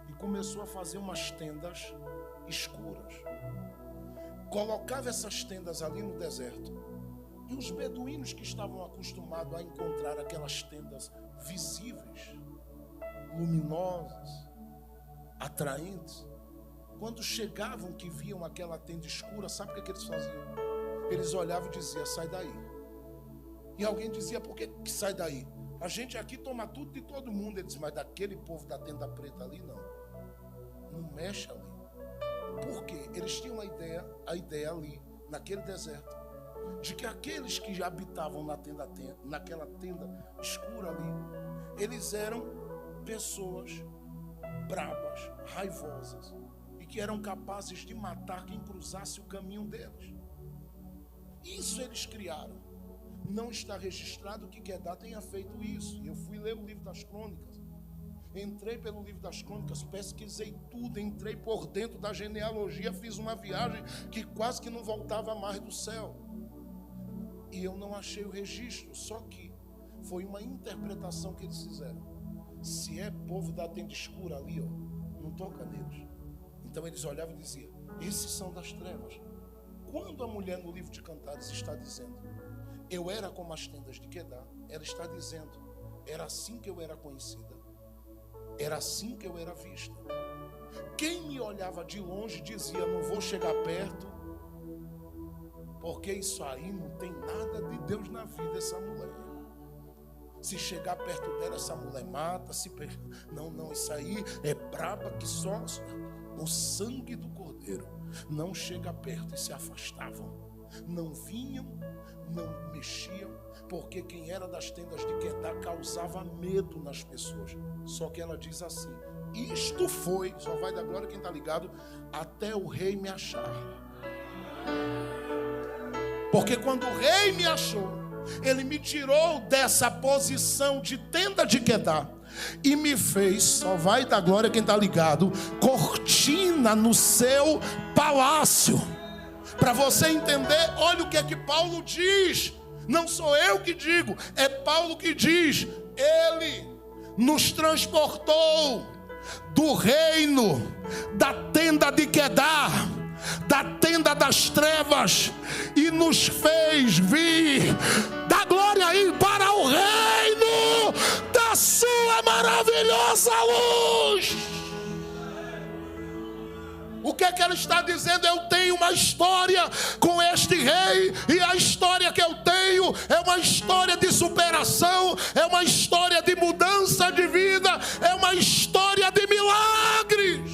e começou a fazer umas tendas escuras. Colocava essas tendas ali no deserto, e os beduínos que estavam acostumados a encontrar aquelas tendas visíveis, luminosas, atraentes, quando chegavam que viam aquela tenda escura, sabe o que eles faziam? Eles olhavam e diziam, sai daí. E alguém dizia, por que sai daí? A gente aqui toma tudo de todo mundo. Ele diz, mas daquele povo da tenda preta ali, não mexe ali. Por quê? Eles tinham a ideia ali, naquele deserto, de que aqueles que já habitavam naquela tenda escura ali, eles eram pessoas bravas, raivosas, e que eram capazes de matar quem cruzasse o caminho deles. Isso eles criaram. Não está registrado que Quedar tenha feito isso. Eu fui ler o livro das crônicas, entrei pelo livro das crônicas, pesquisei tudo, entrei por dentro da genealogia, fiz uma viagem que quase que não voltava mais do céu, e eu não achei o registro. Só que foi uma interpretação que eles fizeram. Se é povo da tenda escura ali, não toca neles. Então eles olhavam e diziam, esses são das trevas. Quando a mulher no livro de Cantares está dizendo, eu era como as tendas de Quedar, ela está dizendo, era assim que eu era conhecida, era assim que eu era vista. Quem me olhava de longe dizia, não vou chegar perto, porque isso aí não tem nada de Deus na vida, essa mulher. Se chegar perto dela, essa mulher mata. Não, isso aí é braba que só o sangue do cordeiro. Não chega perto, e se afastavam. Não vinham, não mexiam, porque quem era das tendas de Quedar causava medo nas pessoas. Só que ela diz assim, isto foi, só vai dar glória quem está ligado, até o rei me achar. Porque quando o rei me achou, ele me tirou dessa posição de tenda de Quedar e me fez, só vai dar glória quem está ligado, cortina no seu palácio. Para você entender, olha o que é que Paulo diz. Não sou eu que digo, é Paulo que diz. Ele nos transportou do reino da tenda de Quedar, da tenda das trevas, e nos fez vir da glória aí para o reino da sua maravilhosa luz. O que é que ela está dizendo? Eu tenho uma história com este rei, e a história que eu tenho é uma história de superação, é uma história de mudança de vida, é uma história de milagres.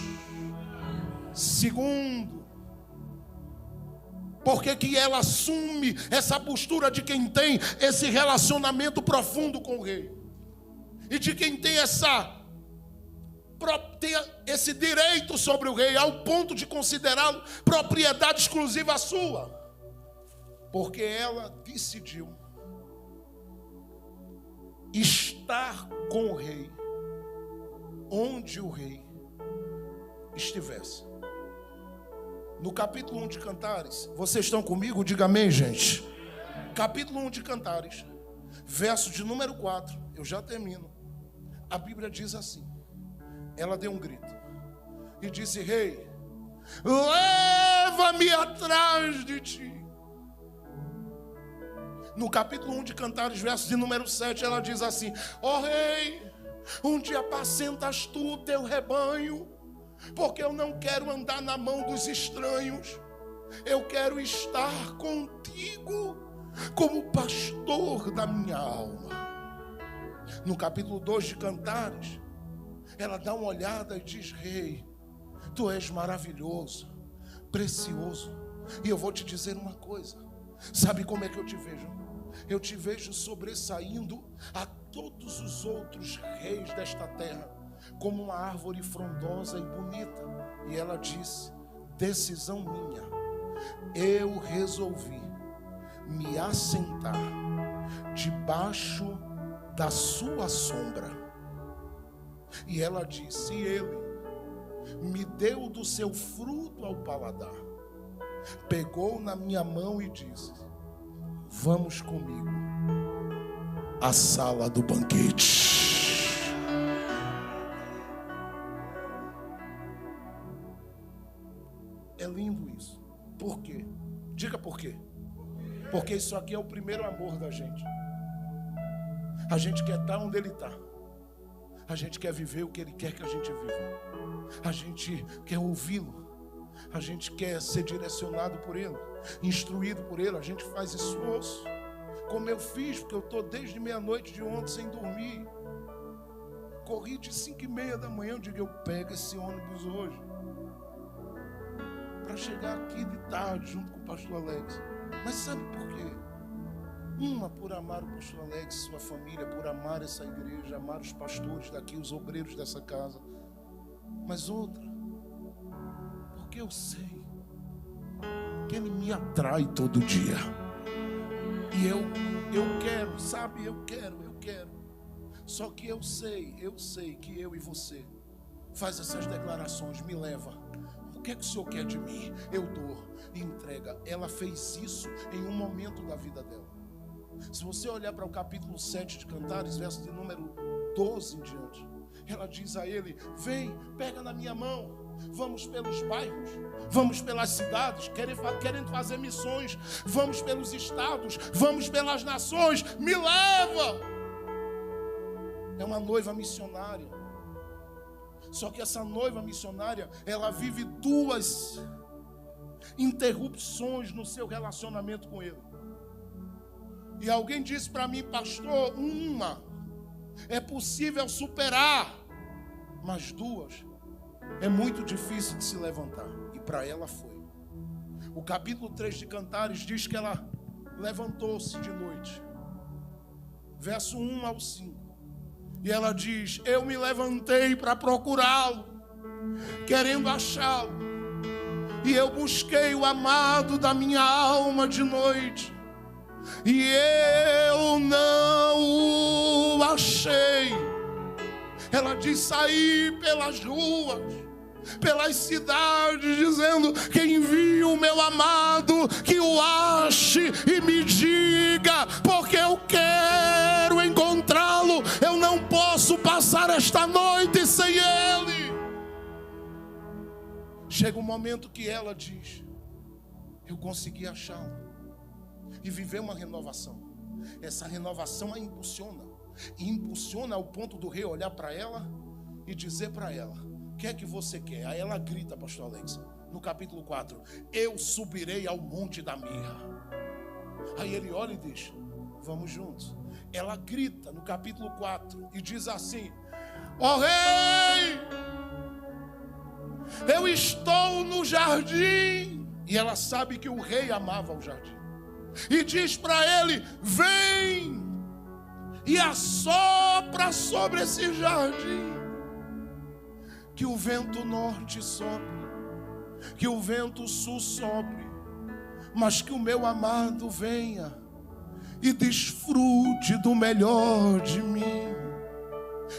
Segundo, por que ela assume essa postura de quem tem esse relacionamento profundo com o rei? E de quem tem esse direito sobre o rei, ao ponto de considerá-lo propriedade exclusiva sua? Porque ela decidiu estar com o rei onde o rei estivesse. No capítulo 1 de Cantares, vocês estão comigo? Diga amém, gente. Capítulo 1 de Cantares, verso de número 4, eu já termino. A Bíblia diz assim: ela deu um grito e disse: rei, leva-me atrás de ti. No capítulo 1 de Cantares, verso de número 7, ela diz assim: ó rei, onde apacentas tu o teu rebanho? Porque eu não quero andar na mão dos estranhos, eu quero estar contigo como pastor da minha alma. No capítulo 2 de Cantares, ela dá uma olhada e diz: rei, tu és maravilhoso, precioso. E eu vou te dizer uma coisa. Sabe como é que eu te vejo? Eu te vejo sobressaindo a todos os outros reis desta terra, como uma árvore frondosa e bonita. E ela diz: decisão minha, eu resolvi me assentar debaixo da sua sombra. E ela disse: ele me deu do seu fruto ao paladar, pegou na minha mão e disse: vamos comigo à sala do banquete. É lindo isso. Por quê? Diga por quê. Porque isso aqui é o primeiro amor da gente. A gente quer estar onde ele está. A gente quer viver o que ele quer que a gente viva. A gente quer ouvi-lo. A gente quer ser direcionado por ele, instruído por ele. A gente faz esforço, como eu fiz, porque eu estou desde meia-noite de ontem sem dormir. Corri de 5h30 da manhã. Eu digo: eu pego esse ônibus hoje para chegar aqui de tarde junto com o pastor Alex. Mas sabe por quê? Uma, por amar o pastor Alex, sua família, por amar essa igreja, amar os pastores daqui, os obreiros dessa casa. Mas outra, porque eu sei que ele me atrai todo dia. E eu quero, sabe, eu quero. Só que eu sei que eu e você faz essas declarações: me leva. O que é que o Senhor quer de mim? Eu dou e entrega. Ela fez isso em um momento da vida dela. Se você olhar para o capítulo 7 de Cantares, verso de número 12 em diante, ela diz a ele: vem, pega na minha mão, vamos pelos bairros, vamos pelas cidades, querendo fazer missões, vamos pelos estados, vamos pelas nações, me leva. É uma noiva missionária. Só que essa noiva missionária, ela vive duas interrupções no seu relacionamento com ele. E alguém disse para mim: pastor, uma é possível superar, mas duas é muito difícil de se levantar. E para ela foi. O capítulo 3 de Cantares diz que ela levantou-se de noite, verso 1 ao 5. E ela diz: eu me levantei para procurá-lo, querendo achá-lo. E eu busquei o amado da minha alma de noite, e eu não o achei. Ela diz: saí pelas ruas, pelas cidades, dizendo: quem viu o meu amado, que o ache e me diga, porque eu quero encontrá-lo. Eu não posso passar esta noite sem ele. Chega um momento que ela diz: eu consegui achá-lo, e viver uma renovação. Essa renovação a impulsiona, e impulsiona ao ponto do rei olhar para ela e dizer para ela: o que é que você quer? Aí ela grita, pastor Alex, no capítulo 4: eu subirei ao monte da mirra. Aí ele olha e diz: vamos juntos. Ela grita no capítulo 4 e diz assim: ó rei, eu estou no jardim. E ela sabe que o rei amava o jardim, e diz para ele: vem e assopra sobre esse jardim, que o vento norte sopre, que o vento sul sopre, mas que o meu amado venha e desfrute do melhor de mim.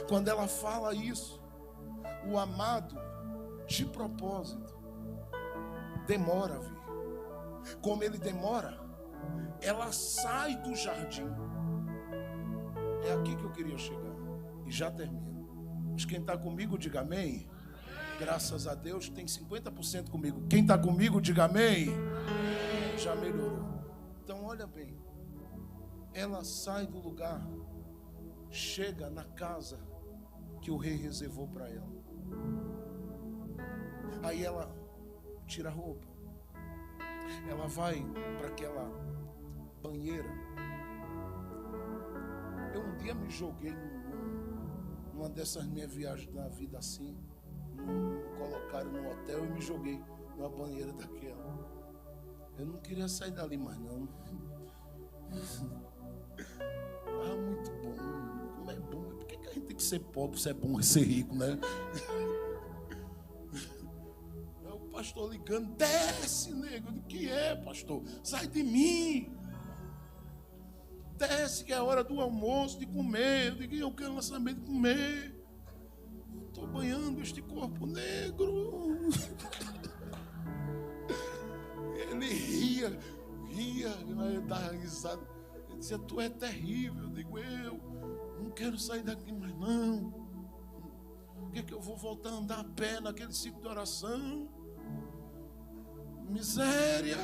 Quando ela fala isso, o amado, de propósito, demora a vir. Como ele demora, ela sai do jardim. É aqui que eu queria chegar, e já termino. Mas quem está comigo, diga amém. Graças a Deus tem 50% comigo. Quem está comigo, diga amém. Já melhorou. Então olha bem, ela sai do lugar, chega na casa que o rei reservou para ela. Aí ela tira a roupa, ela vai para aquela banheira. Eu um dia me joguei numa dessas minhas viagens na vida assim, me colocaram no hotel e me joguei numa banheira daquela. Eu não queria sair dali mais não. Ah, muito bom. Como é bom. Por que a gente tem que ser pobre se é bom ser rico, né? O pastor ligando: desce, nego. O que é, pastor? Sai de mim. Desce, que é a hora do almoço, de comer. Eu digo: eu quero saber de comer. Estou banhando este corpo negro. Ele ria, dava risada. Ele dizia: tu é terrível. Eu digo: eu não quero sair daqui mais não. Por que eu vou voltar a andar a pé naquele ciclo de oração? Miséria.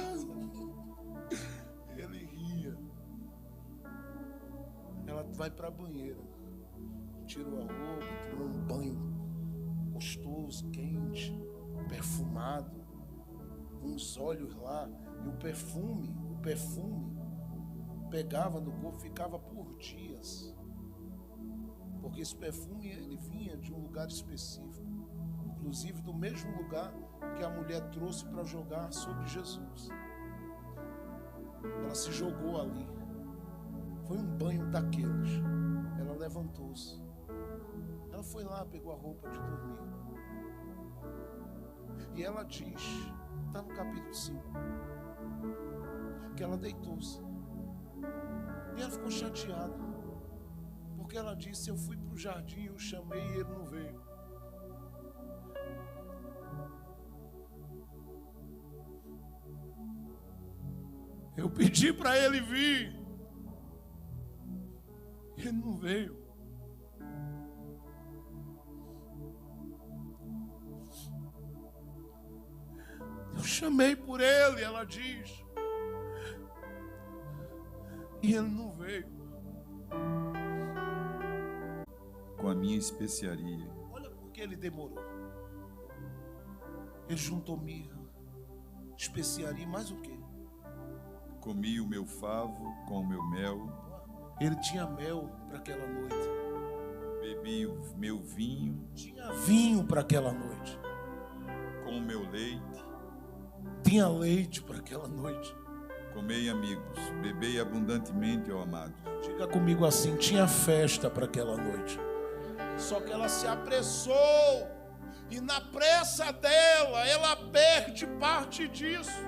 Ele ria. Ela vai para a banheira, tirou a roupa, tomou um banho gostoso, quente, perfumado, com os olhos lá, e o perfume pegava no corpo, ficava por dias, porque esse perfume ele vinha de um lugar específico, inclusive do mesmo lugar que a mulher trouxe para jogar sobre Jesus. Ela se jogou ali, foi um banho daqueles. Ela levantou-se, ela foi lá, pegou a roupa de dormir, e ela diz, está no capítulo 5, que ela deitou-se. E ela ficou chateada, porque ela disse: eu fui para o jardim, eu chamei e ele não veio. Eu pedi para ele vir, ele não veio. Eu chamei por ele, ela diz, e ele não veio. Com a minha especiaria. Olha por que ele demorou. Ele juntou mirra, especiaria, mais o quê? Comi o meu favo com o meu mel. Ele tinha mel para aquela noite. Bebi o meu vinho. Tinha vinho para aquela noite. Com o meu leite. Tinha leite para aquela noite. Comei, amigos, bebei abundantemente, ó amado. Diga comigo assim: tinha festa para aquela noite. Só que ela se apressou, e na pressa dela, ela perde parte disso.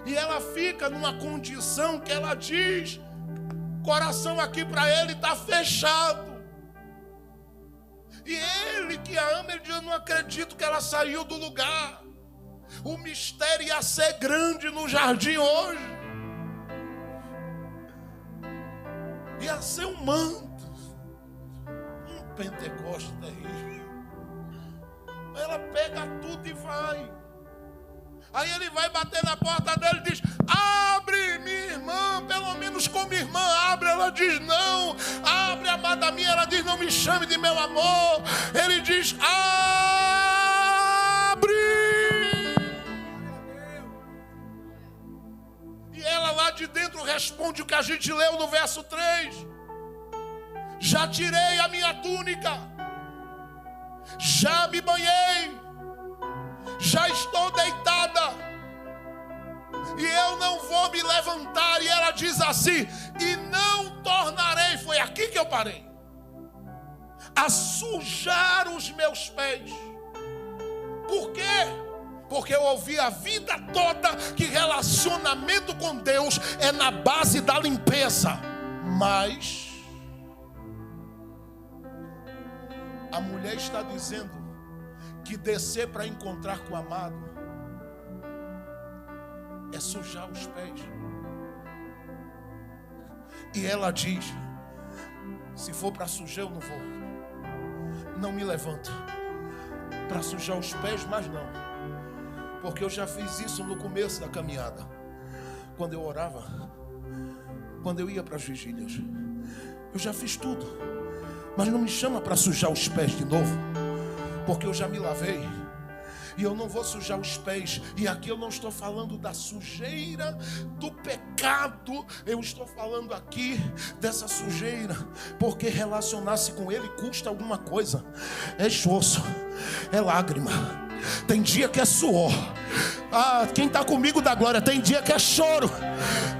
E ela fica numa condição que ela diz: coração aqui para ele está fechado. E ele que a ama, ele diz: eu não acredito que ela saiu do lugar. O mistério ia ser grande no jardim hoje. Ia ser um manto, um Pentecostes terrível. Ela pega tudo e vai. Aí ele vai bater na porta dele e diz: abre, minha irmã, pelo menos como irmã, abre. Ela diz: não. Abre, amada minha. Ela diz: não me chame de meu amor. Ele diz: abre. E ela lá de dentro responde o que a gente leu no verso 3. Já tirei a minha túnica, já me banhei, já estou deitada, e eu não vou me levantar. E ela diz assim: e não tornarei, foi aqui que eu parei, a sujar os meus pés. Por quê? Porque eu ouvi a vida toda que relacionamento com Deus é na base da limpeza. Mas a mulher está dizendo que descer para encontrar com o amado é sujar os pés. E ela diz: se for para sujar, eu não vou. Não me levanto para sujar os pés, mas não. Porque eu já fiz isso no começo da caminhada. Quando eu orava, quando eu ia para as vigílias, eu já fiz tudo. Mas não me chama para sujar os pés de novo, porque eu já me lavei. E eu não vou sujar os pés. E aqui eu não estou falando da sujeira do pecado. Eu estou falando aqui dessa sujeira, porque relacionar-se com Ele custa alguma coisa. É esforço, é lágrima. Tem dia que é suor. Quem está comigo dá glória. Tem dia que é choro.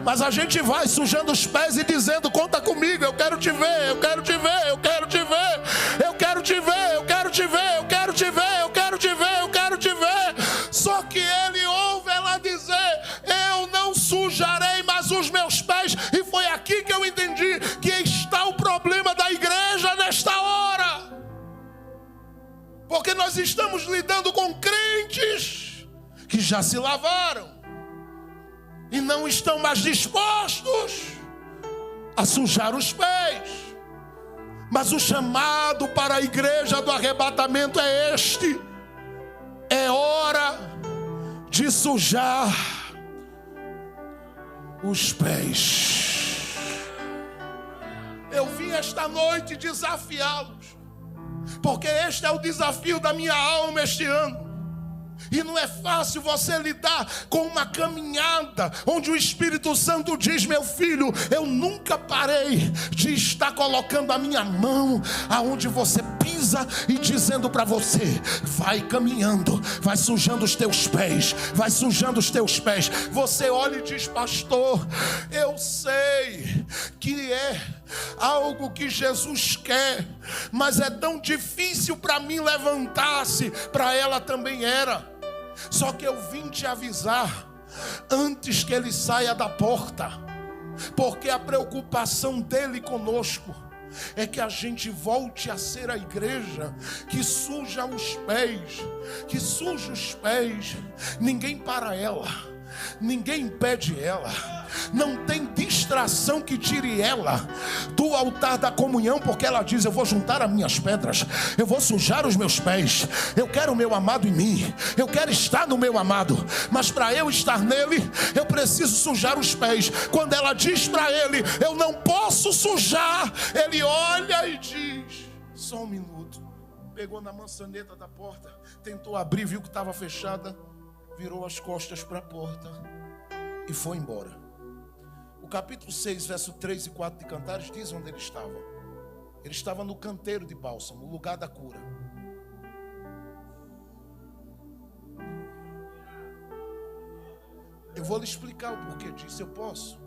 Mas a gente vai sujando os pés e dizendo: conta comigo, eu quero te ver, eu quero te ver, eu quero te ver, eu quero te ver, eu quero te ver, eu quero te ver, eu quero te ver, eu quero te ver. Só que ele ouve ela dizer: eu não sujarei mais os meus pés. E foi aqui que eu entendi que está o problema da igreja nesta hora. Porque nós estamos lidando com crentes que já se lavaram e não estão mais dispostos a sujar os pés. Mas o chamado para a igreja do arrebatamento é este: é hora de sujar os pés. Eu vim esta noite desafiá-los, porque este é o desafio da minha alma este ano. E não é fácil você lidar com uma caminhada onde o Espírito Santo diz: meu filho, eu nunca parei de estar colocando a minha mão aonde você pisa e dizendo para você: vai caminhando, vai sujando os teus pés, vai sujando os teus pés. Você olha e diz: pastor, eu sei que é algo que Jesus quer, mas é tão difícil para mim levantar-se. Para ela também era. Só que eu vim te avisar antes que ele saia da porta, porque a preocupação dele conosco é que a gente volte a ser a igreja que suja os pés, que suja os pés. Ninguém para ela, ninguém impede ela, não tem distração que tire ela do altar da comunhão, porque ela diz: eu vou juntar as minhas pedras, eu vou sujar os meus pés, eu quero o meu amado em mim, eu quero estar no meu amado, mas para eu estar nele, eu preciso sujar os pés. Quando ela diz para ele: eu não posso sujar, ele olha e diz: só um minuto. Pegou na maçaneta da porta, tentou abrir, viu que estava fechada, virou as costas para a porta e foi embora. O capítulo 6, verso 3 e 4 de Cantares diz onde ele estava. Ele estava no canteiro de bálsamo, o lugar da cura. Eu vou lhe explicar o porquê disso. Eu posso?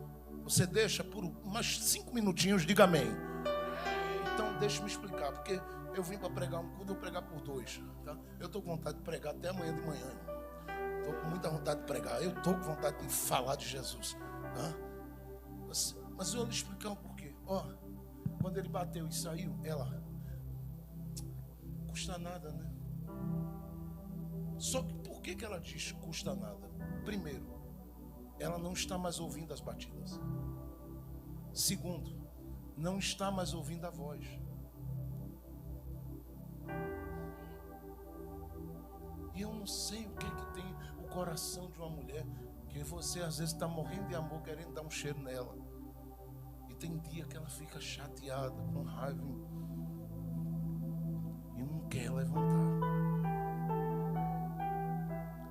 Você deixa por umas 5 minutinhos, diga amém. Então deixa-me explicar, porque eu vim para pregar um culto, vou pregar por 2, tá? Eu estou com vontade de pregar até amanhã de manhã. Estou com muita vontade de pregar. Eu estou com vontade de falar de Jesus, tá? Mas eu vou lhe explicar o porquê. Quando ele bateu e saiu, ela custa nada, né? Só que por que ela diz custa nada? Primeiro, ela não está mais ouvindo as batidas. Segundo, não está mais ouvindo a voz. E eu não sei o que tem o coração de uma mulher que você às vezes está morrendo de amor, querendo dar um cheiro nela. E tem dia que ela fica chateada, com raiva e não quer levantar.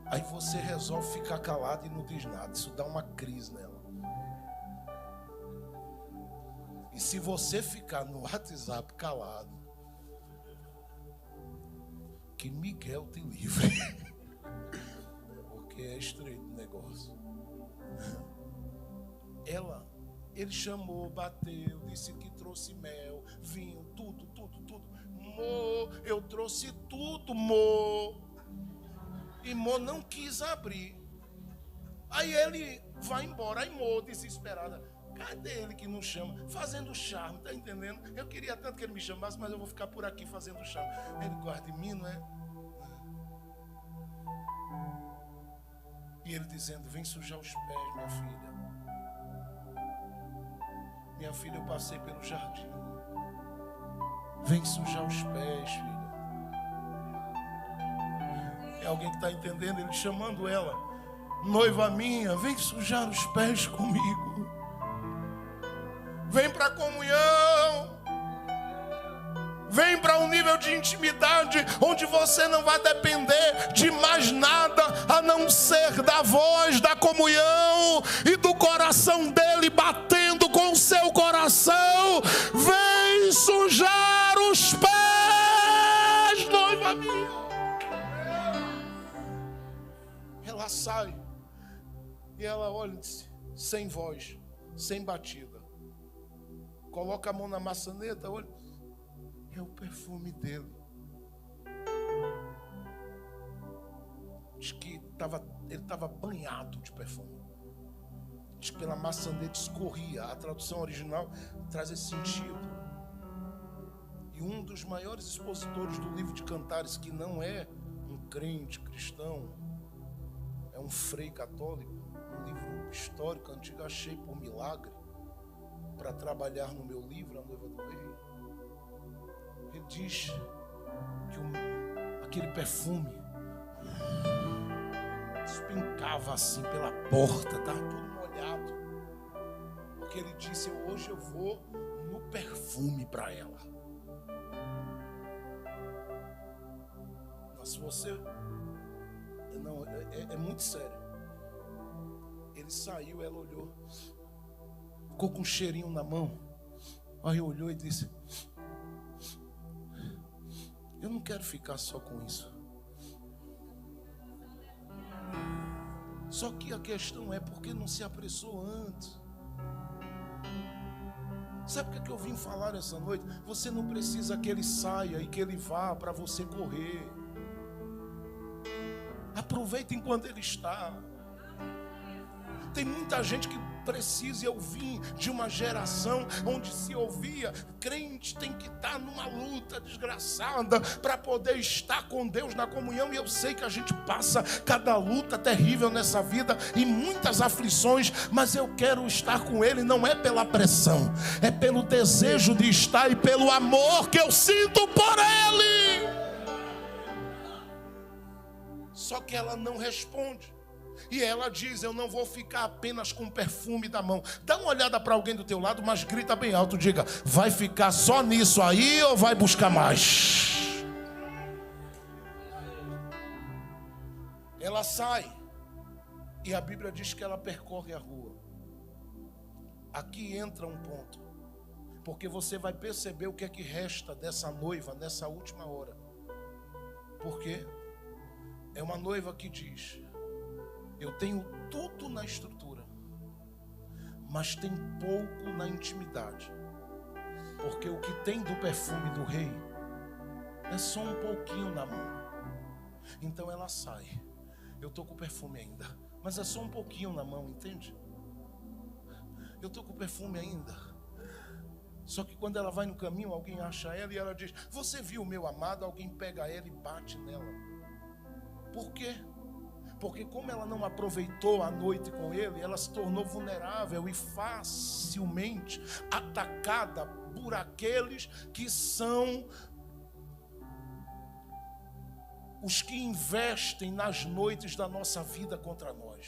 Aí você resolve ficar calado e não diz nada. Isso dá uma crise nela. E se você ficar no WhatsApp calado, que Miguel te livre. Porque é estreito o negócio. Ele chamou, bateu, disse que trouxe mel, vinho, tudo. Mo, eu trouxe tudo, Mo. E Mo não quis abrir. Aí ele vai embora. Aí Mo, desesperada, cadê ele que não chama? Fazendo charme, tá entendendo? Eu queria tanto que ele me chamasse, mas eu vou ficar por aqui fazendo charme. Ele gosta de mim, não é? E ele dizendo, vem sujar os pés, minha filha. Minha filha, eu passei pelo jardim. Vem sujar os pés, filha. É alguém que está entendendo? Ele chamando ela, noiva minha, vem sujar os pés comigo. Vem para a comunhão. Vem para um nível de intimidade onde você não vai depender de mais nada a não ser da voz, da comunhão e do coração dele batendo com o seu coração. Vem sujar os pés, noiva minha. Ela sai e ela olha, sem voz, sem batida. Coloca a mão na maçaneta, olha. É o perfume dele. Diz que ele estava banhado de perfume. Diz que pela maçaneta escorria. A tradução original traz esse sentido. E um dos maiores expositores do livro de Cantares, que não é um crente cristão, é um frei católico, um livro histórico antigo, achei por milagre, para trabalhar no meu livro, A Noiva do Rei. Ele diz que aquele perfume despencava assim pela porta, estava todo molhado. Porque ele disse, hoje eu vou no perfume para ela. Mas se você... Não, é muito sério. Ele saiu, ela olhou. Ficou com um cheirinho na mão. Aí olhou e disse... Eu não quero ficar só com isso. Só que a questão é porque não se apressou antes. Sabe o que eu vim falar essa noite? Você não precisa que ele saia e que ele vá para você correr. Aproveita enquanto ele está. Tem muita gente que precisa, eu vim de uma geração onde se ouvia, crente tem que estar numa luta desgraçada para poder estar com Deus na comunhão. E eu sei que a gente passa cada luta terrível nessa vida e muitas aflições, mas eu quero estar com Ele, não é pela pressão, é pelo desejo de estar e pelo amor que eu sinto por Ele. Só que ela não responde. E ela diz, eu não vou ficar apenas com o perfume da mão. Dá uma olhada para alguém do teu lado, mas grita bem alto, diga, vai ficar só nisso aí ou vai buscar mais? Ela sai. E a Bíblia diz que ela percorre a rua. Aqui entra um ponto. Porque você vai perceber o que é que resta dessa noiva nessa última hora. Porque é uma noiva que diz, eu tenho tudo na estrutura, mas tem pouco na intimidade. Porque o que tem do perfume do rei é só um pouquinho na mão. Então ela sai. Eu estou com o perfume ainda, mas é só um pouquinho na mão, entende? Eu estou com o perfume ainda, Só que quando ela vai no caminho, alguém acha ela e ela diz: você viu o meu amado? Alguém pega ela e bate nela. Por quê? Porque como ela não aproveitou a noite com ele, ela se tornou vulnerável e facilmente atacada por aqueles que são os que investem nas noites da nossa vida contra nós.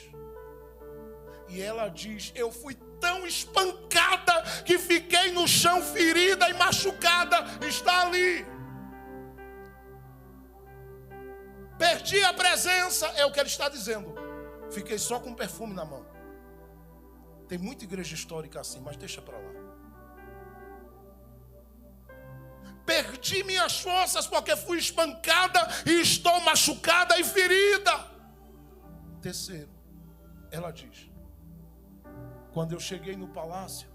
E ela diz: eu fui tão espancada que fiquei no chão ferida e machucada. Está ali. Perdi a presença, é o que ele está dizendo. Fiquei só com perfume na mão. Tem muita igreja histórica assim, mas deixa para lá. Perdi minhas forças porque fui espancada e estou machucada e ferida. Terceiro, ela diz: quando eu cheguei no palácio,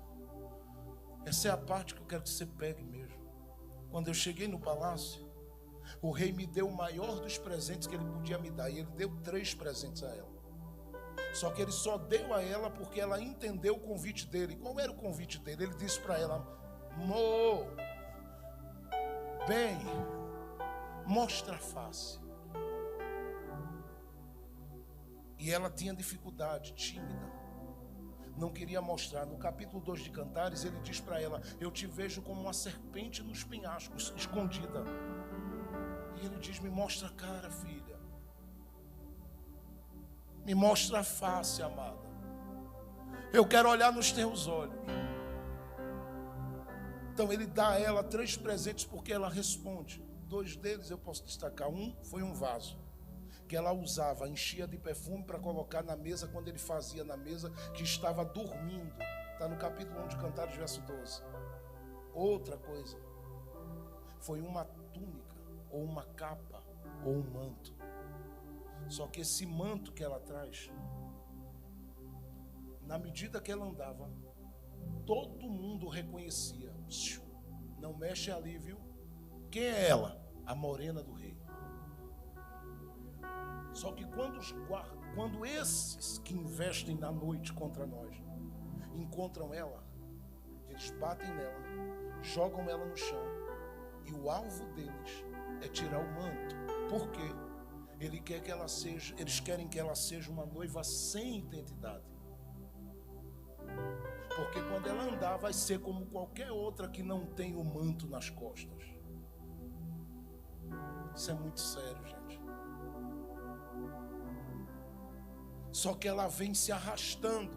essa é a parte que eu quero que você pegue mesmo. Quando eu cheguei no palácio, o rei me deu o maior dos presentes que ele podia me dar. E ele deu 3 presentes a ela. Só que ele só deu a ela porque ela entendeu o convite dele. Qual era o convite dele? Ele disse para ela: bem, mostra a face. E ela tinha dificuldade, tímida, não queria mostrar. No capítulo 2 de Cantares, ele diz para ela: eu te vejo como uma serpente nos penhascos, escondida. E ele diz: me mostra a cara, filha. Me mostra a face, amada. Eu quero olhar nos teus olhos. Então ele dá a ela 3 presentes porque ela responde. 2 deles eu posso destacar. Um foi um vaso que ela usava, enchia de perfume para colocar na mesa quando ele fazia na mesa, que estava dormindo. Está no capítulo 1 de Cantares, verso 12. Outra coisa foi uma túnica, ou uma capa, ou um manto. Só que esse manto que ela traz, na medida que ela andava, todo mundo reconhecia. Não mexe ali, viu? Quem é ela? A morena do rei. Só que quando esses que investem na noite contra nós encontram ela, eles batem nela, jogam ela no chão, e o alvo deles é tirar o manto. Por quê? Eles querem que ela seja uma noiva sem identidade. Porque quando ela andar, vai ser como qualquer outra que não tem o manto nas costas. Isso é muito sério, gente. Só que ela vem se arrastando.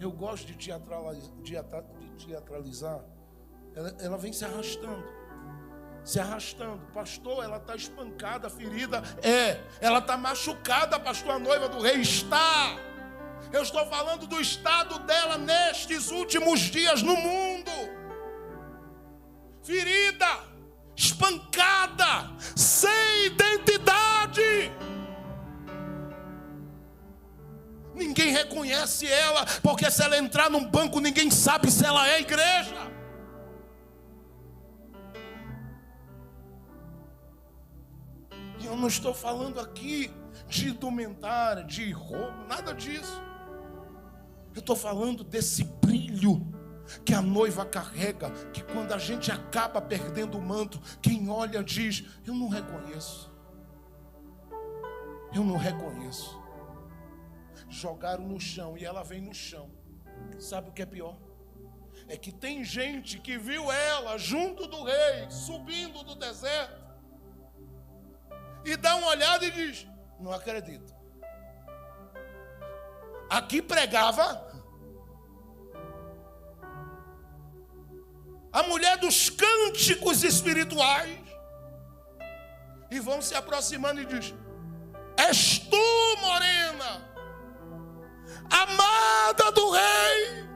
Eu gosto de teatralizar. Ela vem se arrastando. Se arrastando. Pastor, ela está espancada, ferida. Ela está machucada, pastor. A noiva do rei está. Eu estou falando do estado dela nestes últimos dias no mundo. Ferida, espancada, sem identidade. Ninguém reconhece ela, porque se ela entrar num banco, ninguém sabe se ela é igreja. E eu não estou falando aqui de indumentária, de roubo, nada disso. Eu estou falando desse brilho que a noiva carrega, que quando a gente acaba perdendo o manto, quem olha diz: eu não reconheço. Eu não reconheço. Jogaram no chão e ela vem no chão. Sabe o que é pior? É que tem gente que viu ela junto do rei, subindo do deserto, e dá uma olhada e diz: não acredito. Aqui pregava a mulher dos cânticos espirituais, e vão se aproximando e diz: és tu, morena, amada do rei.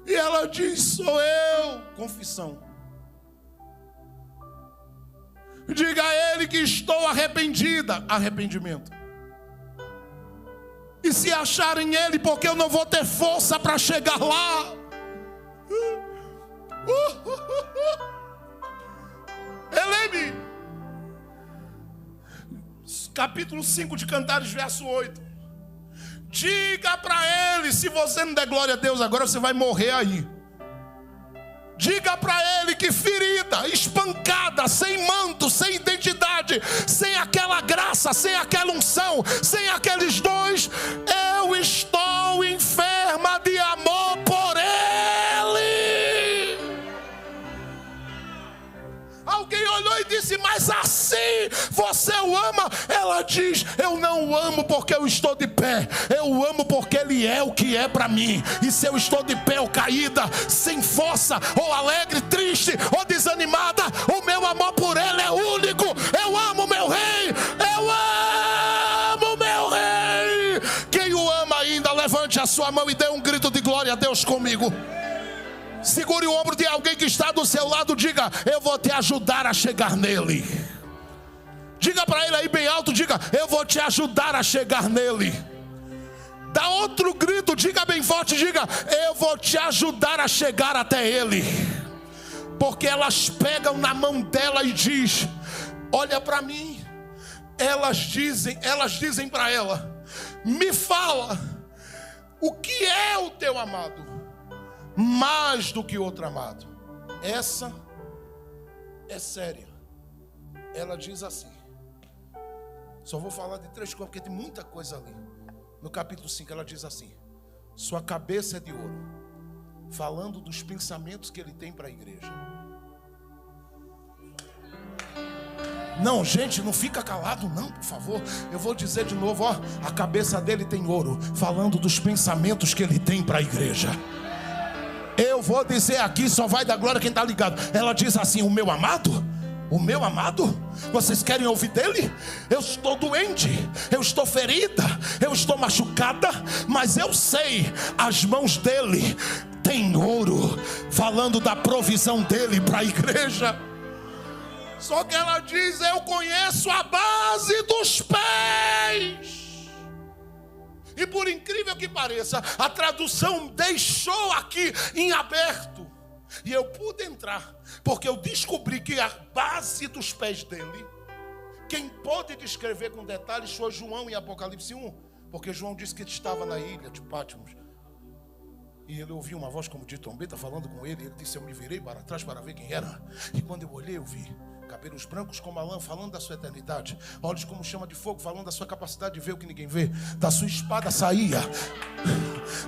E ela diz: sou eu. Confissão. Diga a ele que estou arrependida. Arrependimento. E se acharem ele, porque eu não vou ter força para chegar lá. Eleme, capítulo 5 de Cantares, verso 8. Diga para ele: se você não der glória a Deus agora, você vai morrer aí. Diga para ele que ferida, espancada, sem manto, sem identidade, sem aquela graça, sem aquela unção, sem aqueles dons, eu estou enferma de amor por ele. Alguém olhou e disse: mas assim você o ama? Ela diz: eu não o amo porque eu estou de pé, eu o amo porque ele é o que é para mim. E se eu estou de pé ou caída, sem força, ou alegre, triste, ou desanimada, o meu amor por ele é único. Eu amo meu rei, eu amo meu rei. Quem o ama ainda, levante a sua mão e dê um grito de glória a Deus comigo. Segure o ombro de alguém que está do seu lado, diga: eu vou te ajudar a chegar nele. Diga para ele aí bem alto, diga: eu vou te ajudar a chegar nele. Dá outro grito, diga bem forte, diga: eu vou te ajudar a chegar até ele. Porque elas pegam na mão dela e diz: olha para mim. Elas dizem para ela: me fala, o que é o teu amado? Mais do que outro amado. Essa é séria. Ela diz assim. Só vou falar de 3 coisas, porque tem muita coisa ali. No capítulo 5 ela diz assim: sua cabeça é de ouro. Falando dos pensamentos que ele tem para a igreja. Não, gente, não fica calado não, por favor. Eu vou dizer de novo, ó. A cabeça dele tem ouro. Falando dos pensamentos que ele tem para a igreja. Eu vou dizer aqui, só vai dar glória quem está ligado. Ela diz assim: o meu amado? O meu amado? Vocês querem ouvir dele? Eu estou doente, eu estou ferida, eu estou machucada, mas eu sei, as mãos dele têm ouro. Falando da provisão dele para a igreja. Só que ela diz: eu conheço a base dos pés. E por incrível que pareça, a tradução deixou aqui em aberto. E eu pude entrar, porque eu descobri que a base dos pés dele, quem pode descrever com detalhes foi João em Apocalipse 1. Porque João disse que estava na ilha de Patmos. E ele ouviu uma voz como de trombeta falando com ele. E ele disse: eu me virei para trás para ver quem era. E quando eu olhei, eu vi cabelos brancos como a lã, falando da sua eternidade. Olhos como chama de fogo, falando da sua capacidade de ver o que ninguém vê. Da sua espada saía,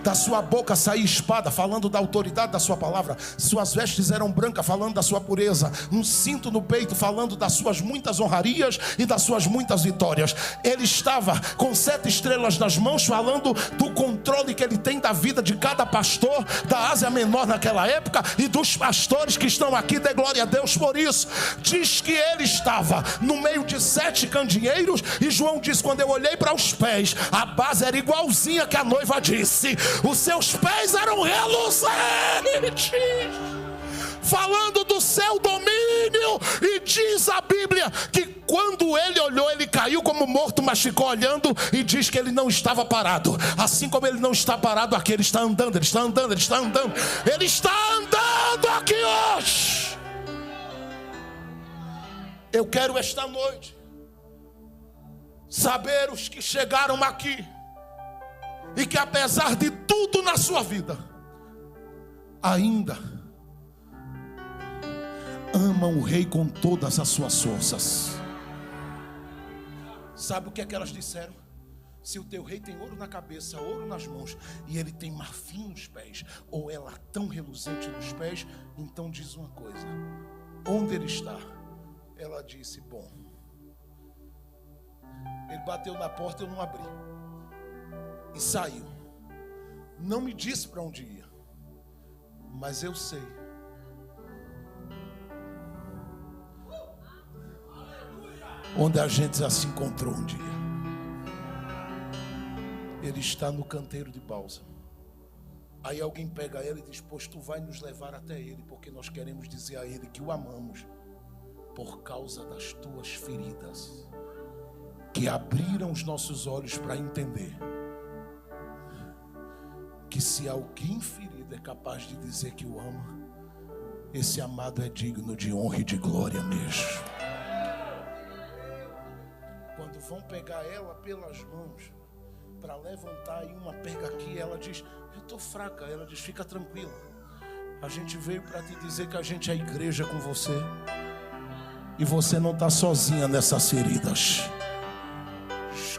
da sua boca saía espada, falando da autoridade da sua palavra. Suas vestes eram brancas, falando da sua pureza. Um cinto no peito, falando das suas muitas honrarias e das suas muitas vitórias. Ele estava com 7 estrelas nas mãos, falando do controle que ele tem da vida de cada pastor da Ásia Menor naquela época e dos pastores que estão aqui. Dê glória a Deus por isso. Diz que ele estava no meio de 7 candeeiros. E João diz: quando eu olhei para os pés, a base era igualzinha que a noiva disse. Os seus pés eram reluzentes, falando do seu domínio. E diz a Bíblia que quando ele olhou, ele caiu como morto, mas ficou olhando. E diz que ele não estava parado. Assim como ele não está parado aqui, ele está andando, ele está andando, ele está andando. Ele está andando aqui hoje. Eu quero esta noite saber os que chegaram aqui e que apesar de tudo na sua vida ainda amam o rei com todas as suas forças. Sabe o que é que elas disseram? Se o teu rei tem ouro na cabeça, ouro nas mãos, e ele tem marfim nos pés, ou é latão reluzente nos pés, então diz uma coisa: onde ele está? Ela disse: bom, ele bateu na porta, eu não abri, e saiu. Não me disse para onde ia, mas eu sei. Onde a gente já se encontrou um dia. Ele está no canteiro de bálsamo. Aí alguém pega ele e diz: pois tu vai nos levar até ele, porque nós queremos dizer a ele que o amamos por causa das tuas feridas, que abriram os nossos olhos para entender que se alguém ferido é capaz de dizer que o ama, esse amado é digno de honra e de glória mesmo. Quando vão pegar ela pelas mãos para levantar, e uma pega aqui, ela diz: eu estou fraca. Ela diz: fica tranquila, A gente veio para te dizer que a gente é a igreja com você. E você não está sozinha nessas feridas.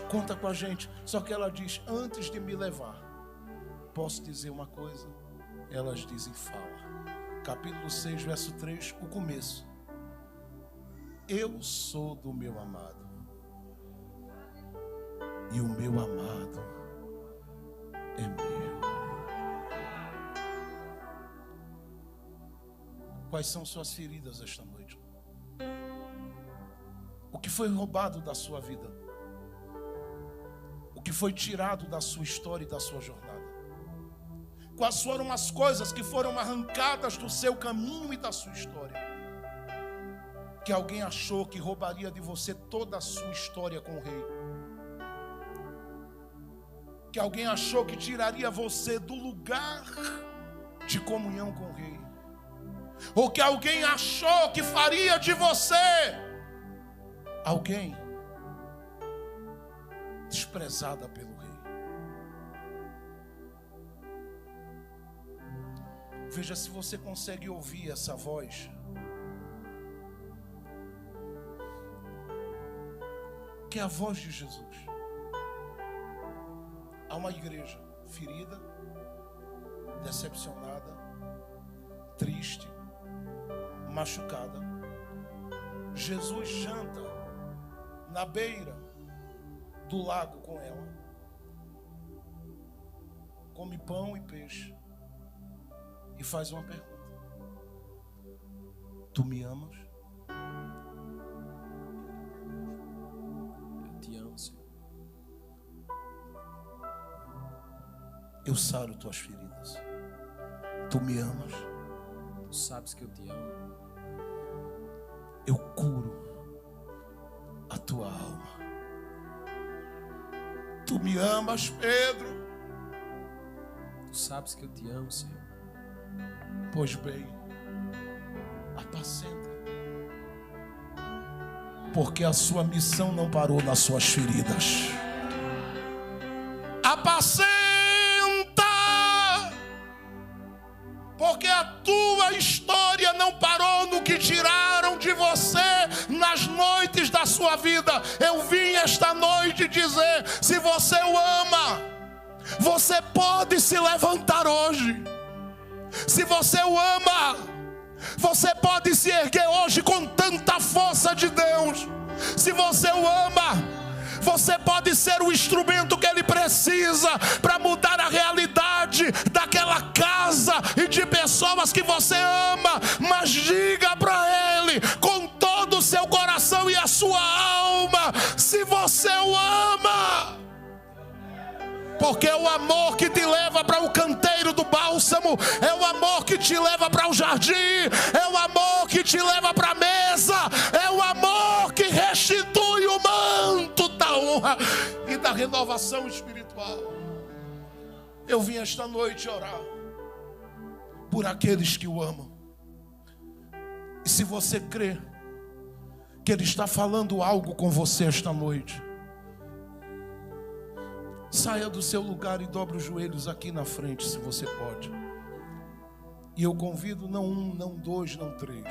Conta com a gente. Só que ela diz, antes de me levar, posso dizer uma coisa? Elas dizem, fala. Capítulo 6, verso 3, o começo. Eu sou do meu amado. E o meu amado é meu. Quais são suas feridas esta noite? O que foi roubado da sua vida? O que foi tirado da sua história e da sua jornada? Quais foram as coisas que foram arrancadas do seu caminho e da sua história? Que alguém achou que roubaria de você toda a sua história com o rei. Que alguém achou que tiraria você do lugar de comunhão com o rei. Ou que alguém achou que faria de você alguém desprezada pelo rei. Veja se você consegue ouvir essa voz. Que é a voz de Jesus. Há uma igreja ferida, decepcionada, triste, machucada. Jesus janta na beira do lago com ela. Come pão e peixe. E faz uma pergunta. Tu me amas? Eu te amo, Senhor. Eu saro tuas feridas. Tu me amas? Tu sabes que eu te amo. Eu curo a tua alma. Tu me amas, Pedro? Tu sabes que eu te amo, Senhor. Pois bem, apacenta. Porque a sua missão não parou nas suas feridas. Apacenta! Porque a tua história não parou no que tiraram de você nas noites da sua vida. Eu vim esta noite dizer, se você o ama, você pode se levantar hoje. Se você o ama, você pode se erguer hoje com tanta força de Deus. Se você o ama, você pode ser o instrumento que ele precisa para mudar a realidade daquela casa e de pessoas que você ama. Mas diga para ele com todo o seu coração e a sua alma, se você o ama. Porque é o amor que te leva para o canteiro do bálsamo, é o amor que te leva para o jardim, é o amor que te leva para a mesa, é o amor que restitui o manto da honra e da renovação espiritual. Eu vim esta noite orar por aqueles que o amam. E se você crê que ele está falando algo com você esta noite, saia do seu lugar e dobre os joelhos aqui na frente, se você pode. E eu convido não um, não dois, não três,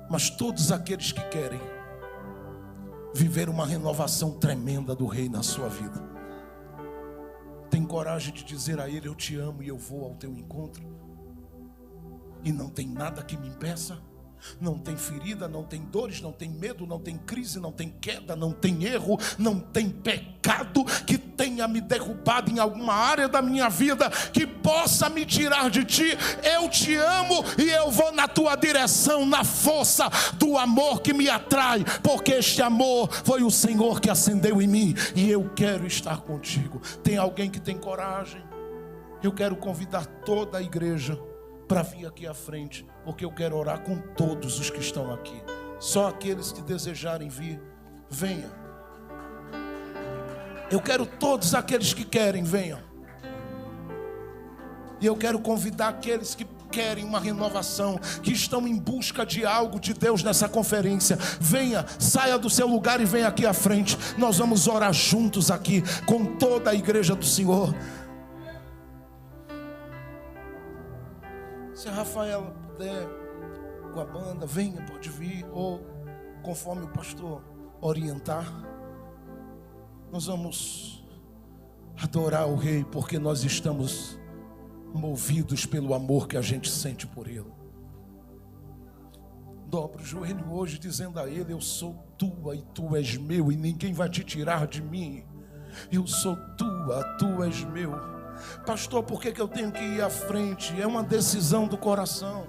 mas todos aqueles que querem viver uma renovação tremenda do Rei na sua vida. Tem coragem de dizer a Ele, eu te amo e eu vou ao teu encontro. E não tem nada que me impeça. Não tem ferida, não tem dores, não tem medo, não tem crise, não tem queda, não tem erro, não tem pecado que tenha me derrubado em alguma área da minha vida que possa me tirar de ti. Eu te amo e eu vou na tua direção, na força do amor que me atrai, porque este amor foi o Senhor que acendeu em mim e eu quero estar contigo. Tem alguém que tem coragem? Eu quero convidar toda a igreja para vir aqui à frente, porque eu quero orar com todos os que estão aqui. Só aqueles que desejarem vir, venham. Eu quero todos aqueles que querem, venham. E eu quero convidar aqueles que querem uma renovação, que estão em busca de algo de Deus nessa conferência. Venha, saia do seu lugar e venha aqui à frente. Nós vamos orar juntos aqui com toda a igreja do Senhor. Se a Rafaela puder, com a banda, venha, pode vir. Ou conforme o pastor orientar, nós vamos adorar o Rei, porque nós estamos movidos pelo amor que a gente sente por Ele. Dobra o joelho hoje dizendo a Ele: eu sou tua e tu és meu, e ninguém vai te tirar de mim. Eu sou tua, tu és meu. Pastor, por que eu tenho que ir à frente? É uma decisão do coração.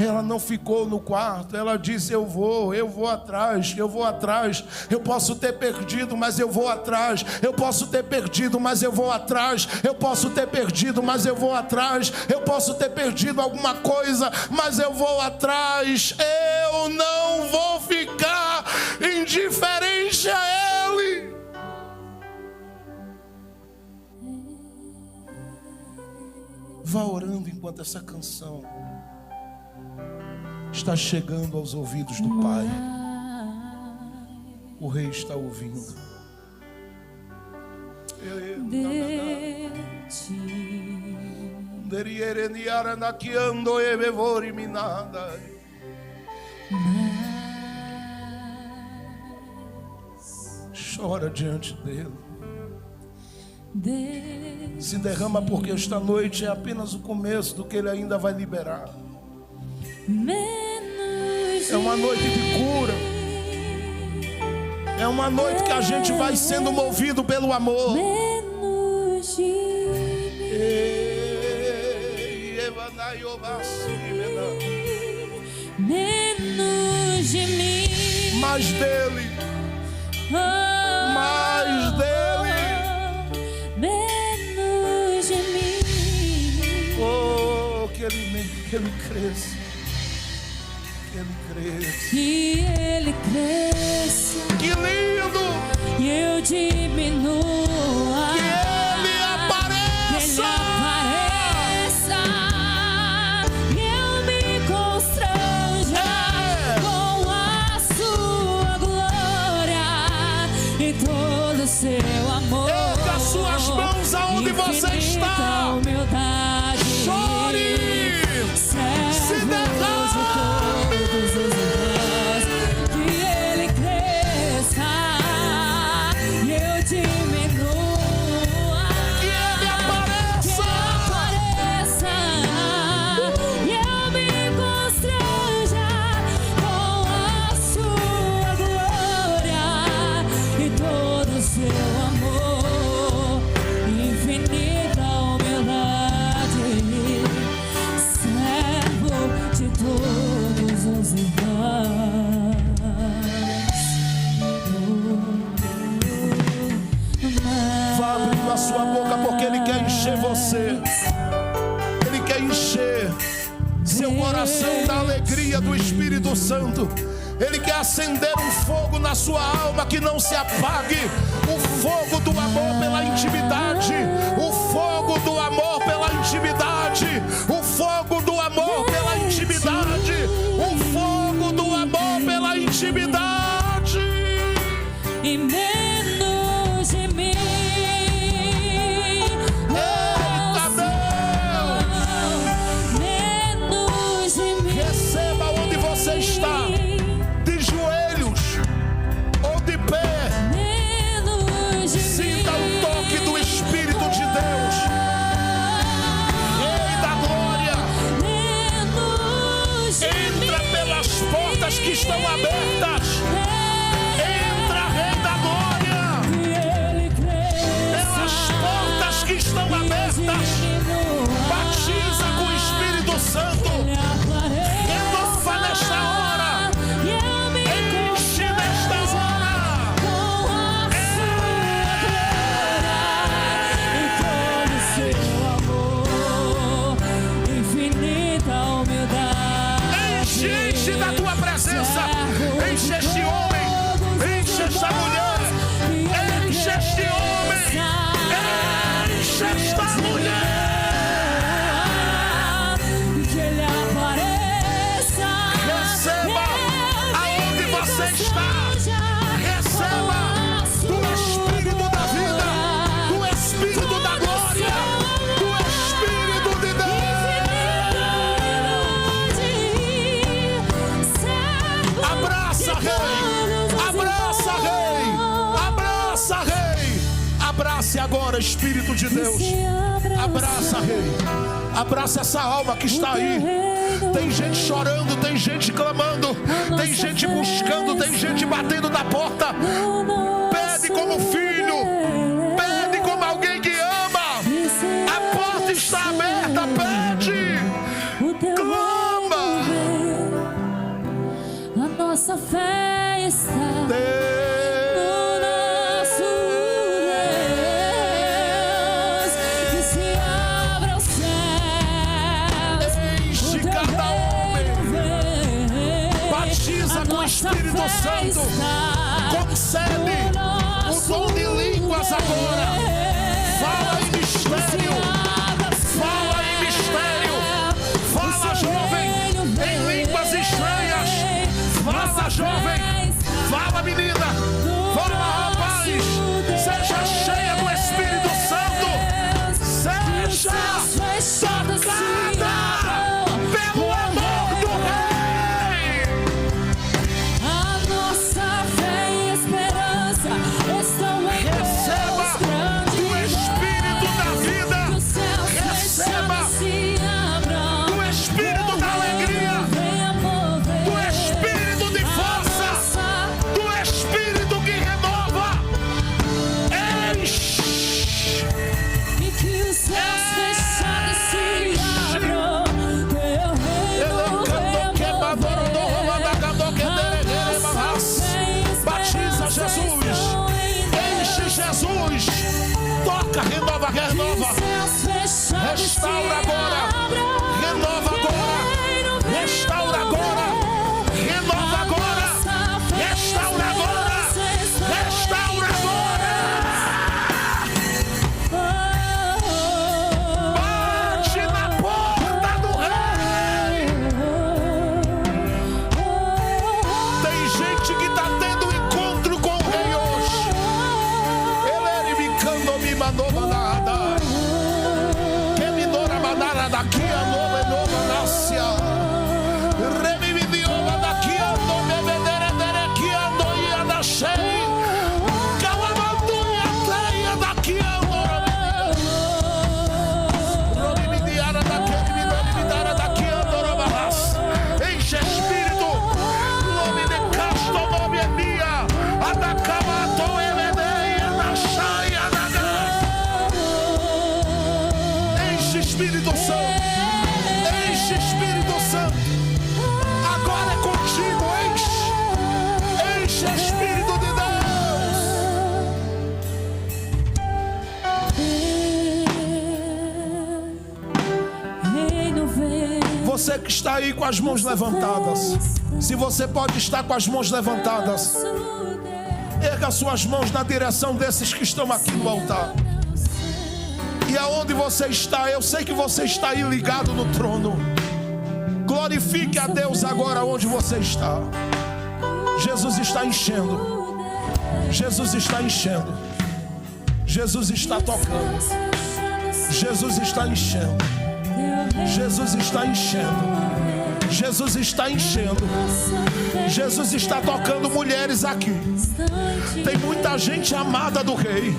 Ela não ficou no quarto, ela disse: eu vou atrás, eu vou atrás. Eu posso ter perdido, mas eu vou atrás. Eu posso ter perdido, mas eu vou atrás. Eu posso ter perdido, mas eu vou atrás. Eu posso ter perdido alguma coisa, mas eu vou atrás. Eu não vou ficar indiferente a Ele. Vá orando enquanto essa canção está chegando aos ouvidos do Pai. O Rei está ouvindo. Chora diante dele. Se derrama, porque esta noite é apenas o começo do que ele ainda vai liberar. É uma noite de cura. É uma noite que a gente vai sendo movido pelo amor. Menos de mim, mais dele, mais dele, menos de mim. oh, que ele cresça. Que ele cresça, que lindo, e eu diminua, que ele apareça, e eu me constranja com a sua glória e todo o seu amor. Erga as suas mãos aonde você está. Humildade, chore, se derrame. Ele quer encher seu coração da alegria do Espírito Santo. Ele quer acender um fogo na sua alma que não se apague. O fogo do amor pela intimidade. O fogo do amor pela intimidade. O fogo do amor pela intimidade. O fogo do amor pela intimidade. E menos de mim. Está de joelhos ou de pé, sinta o toque do Espírito de Deus. Rei da glória, entra pelas portas que estão abertas. Entra, Rei da glória, pelas portas que estão abertas. Batiza com o Espírito Santo. Nesta hora, enche nesta hora e todo seu amor, infinita humildade. enche da tua presença, enche Espírito de Deus. Abraça, Rei. Abraça essa alma que está aí. Tem gente chorando, tem gente clamando, tem gente buscando, tem gente batendo na porta. Pede como filho, pede como alguém que ama. A porta está aberta, pede, clama. A nossa fé está no nosso Deus. Que se abra os céus, enche cada homem, batiza com o Espírito Santo, concede o dom de línguas agora. Fala em mistério, fala em mistério, fala jovem em línguas estranhas, fala jovem, fala menina, fala rapaz, seja cheia do Espírito Santo, seja tocada pelo amor do Rei. a nossa fé e esperança estão em Receba Deus grande do Espírito da vida, que os céus receba fechados se abram, do Espírito da alegria, venha mover do Espírito de força, do Espírito que renova. Enche, e que os céus fechados se abram, teu reino venha mover. batiza Jesus, enche Jesus, toca, renova, renova, restaura agora, renova agora, restaura agora, renova agora, restaura agora, restaura agora. Bate na porta do Rei. Tem gente que está tendo encontro com o Rei hoje. Ele me cando, me mandou nada. Que me dora manara daqui a nova nácia. Remi me diola daqui a nome vedere que ando ia da chei. Calamanduia treia daqui a nome. Me diara daquele me dora me dara daqui a nome. Enche Espírito. Nome de casto nome é minha. A da cama tô eledeia da chaia da graça. Enche Espírito Santo. Enche Espírito Santo. Agora é contigo, enche. Enche Espírito de Deus. Reino vem. Você que está aí com as mãos levantadas, se você pode estar com as mãos levantadas, erga suas mãos na direção desses que estão aqui no altar. E aonde você está, eu sei que você está aí ligado no trono. Glorifique a Deus agora onde você está. Jesus está enchendo. Jesus está enchendo. Jesus está tocando. Jesus está enchendo. Jesus está enchendo. Jesus está enchendo. Jesus está tocando mulheres aqui. Tem muita gente amada do Rei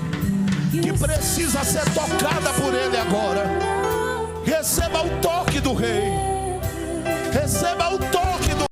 que precisa ser tocada por Ele agora. Receba o toque do Rei. Receba o toque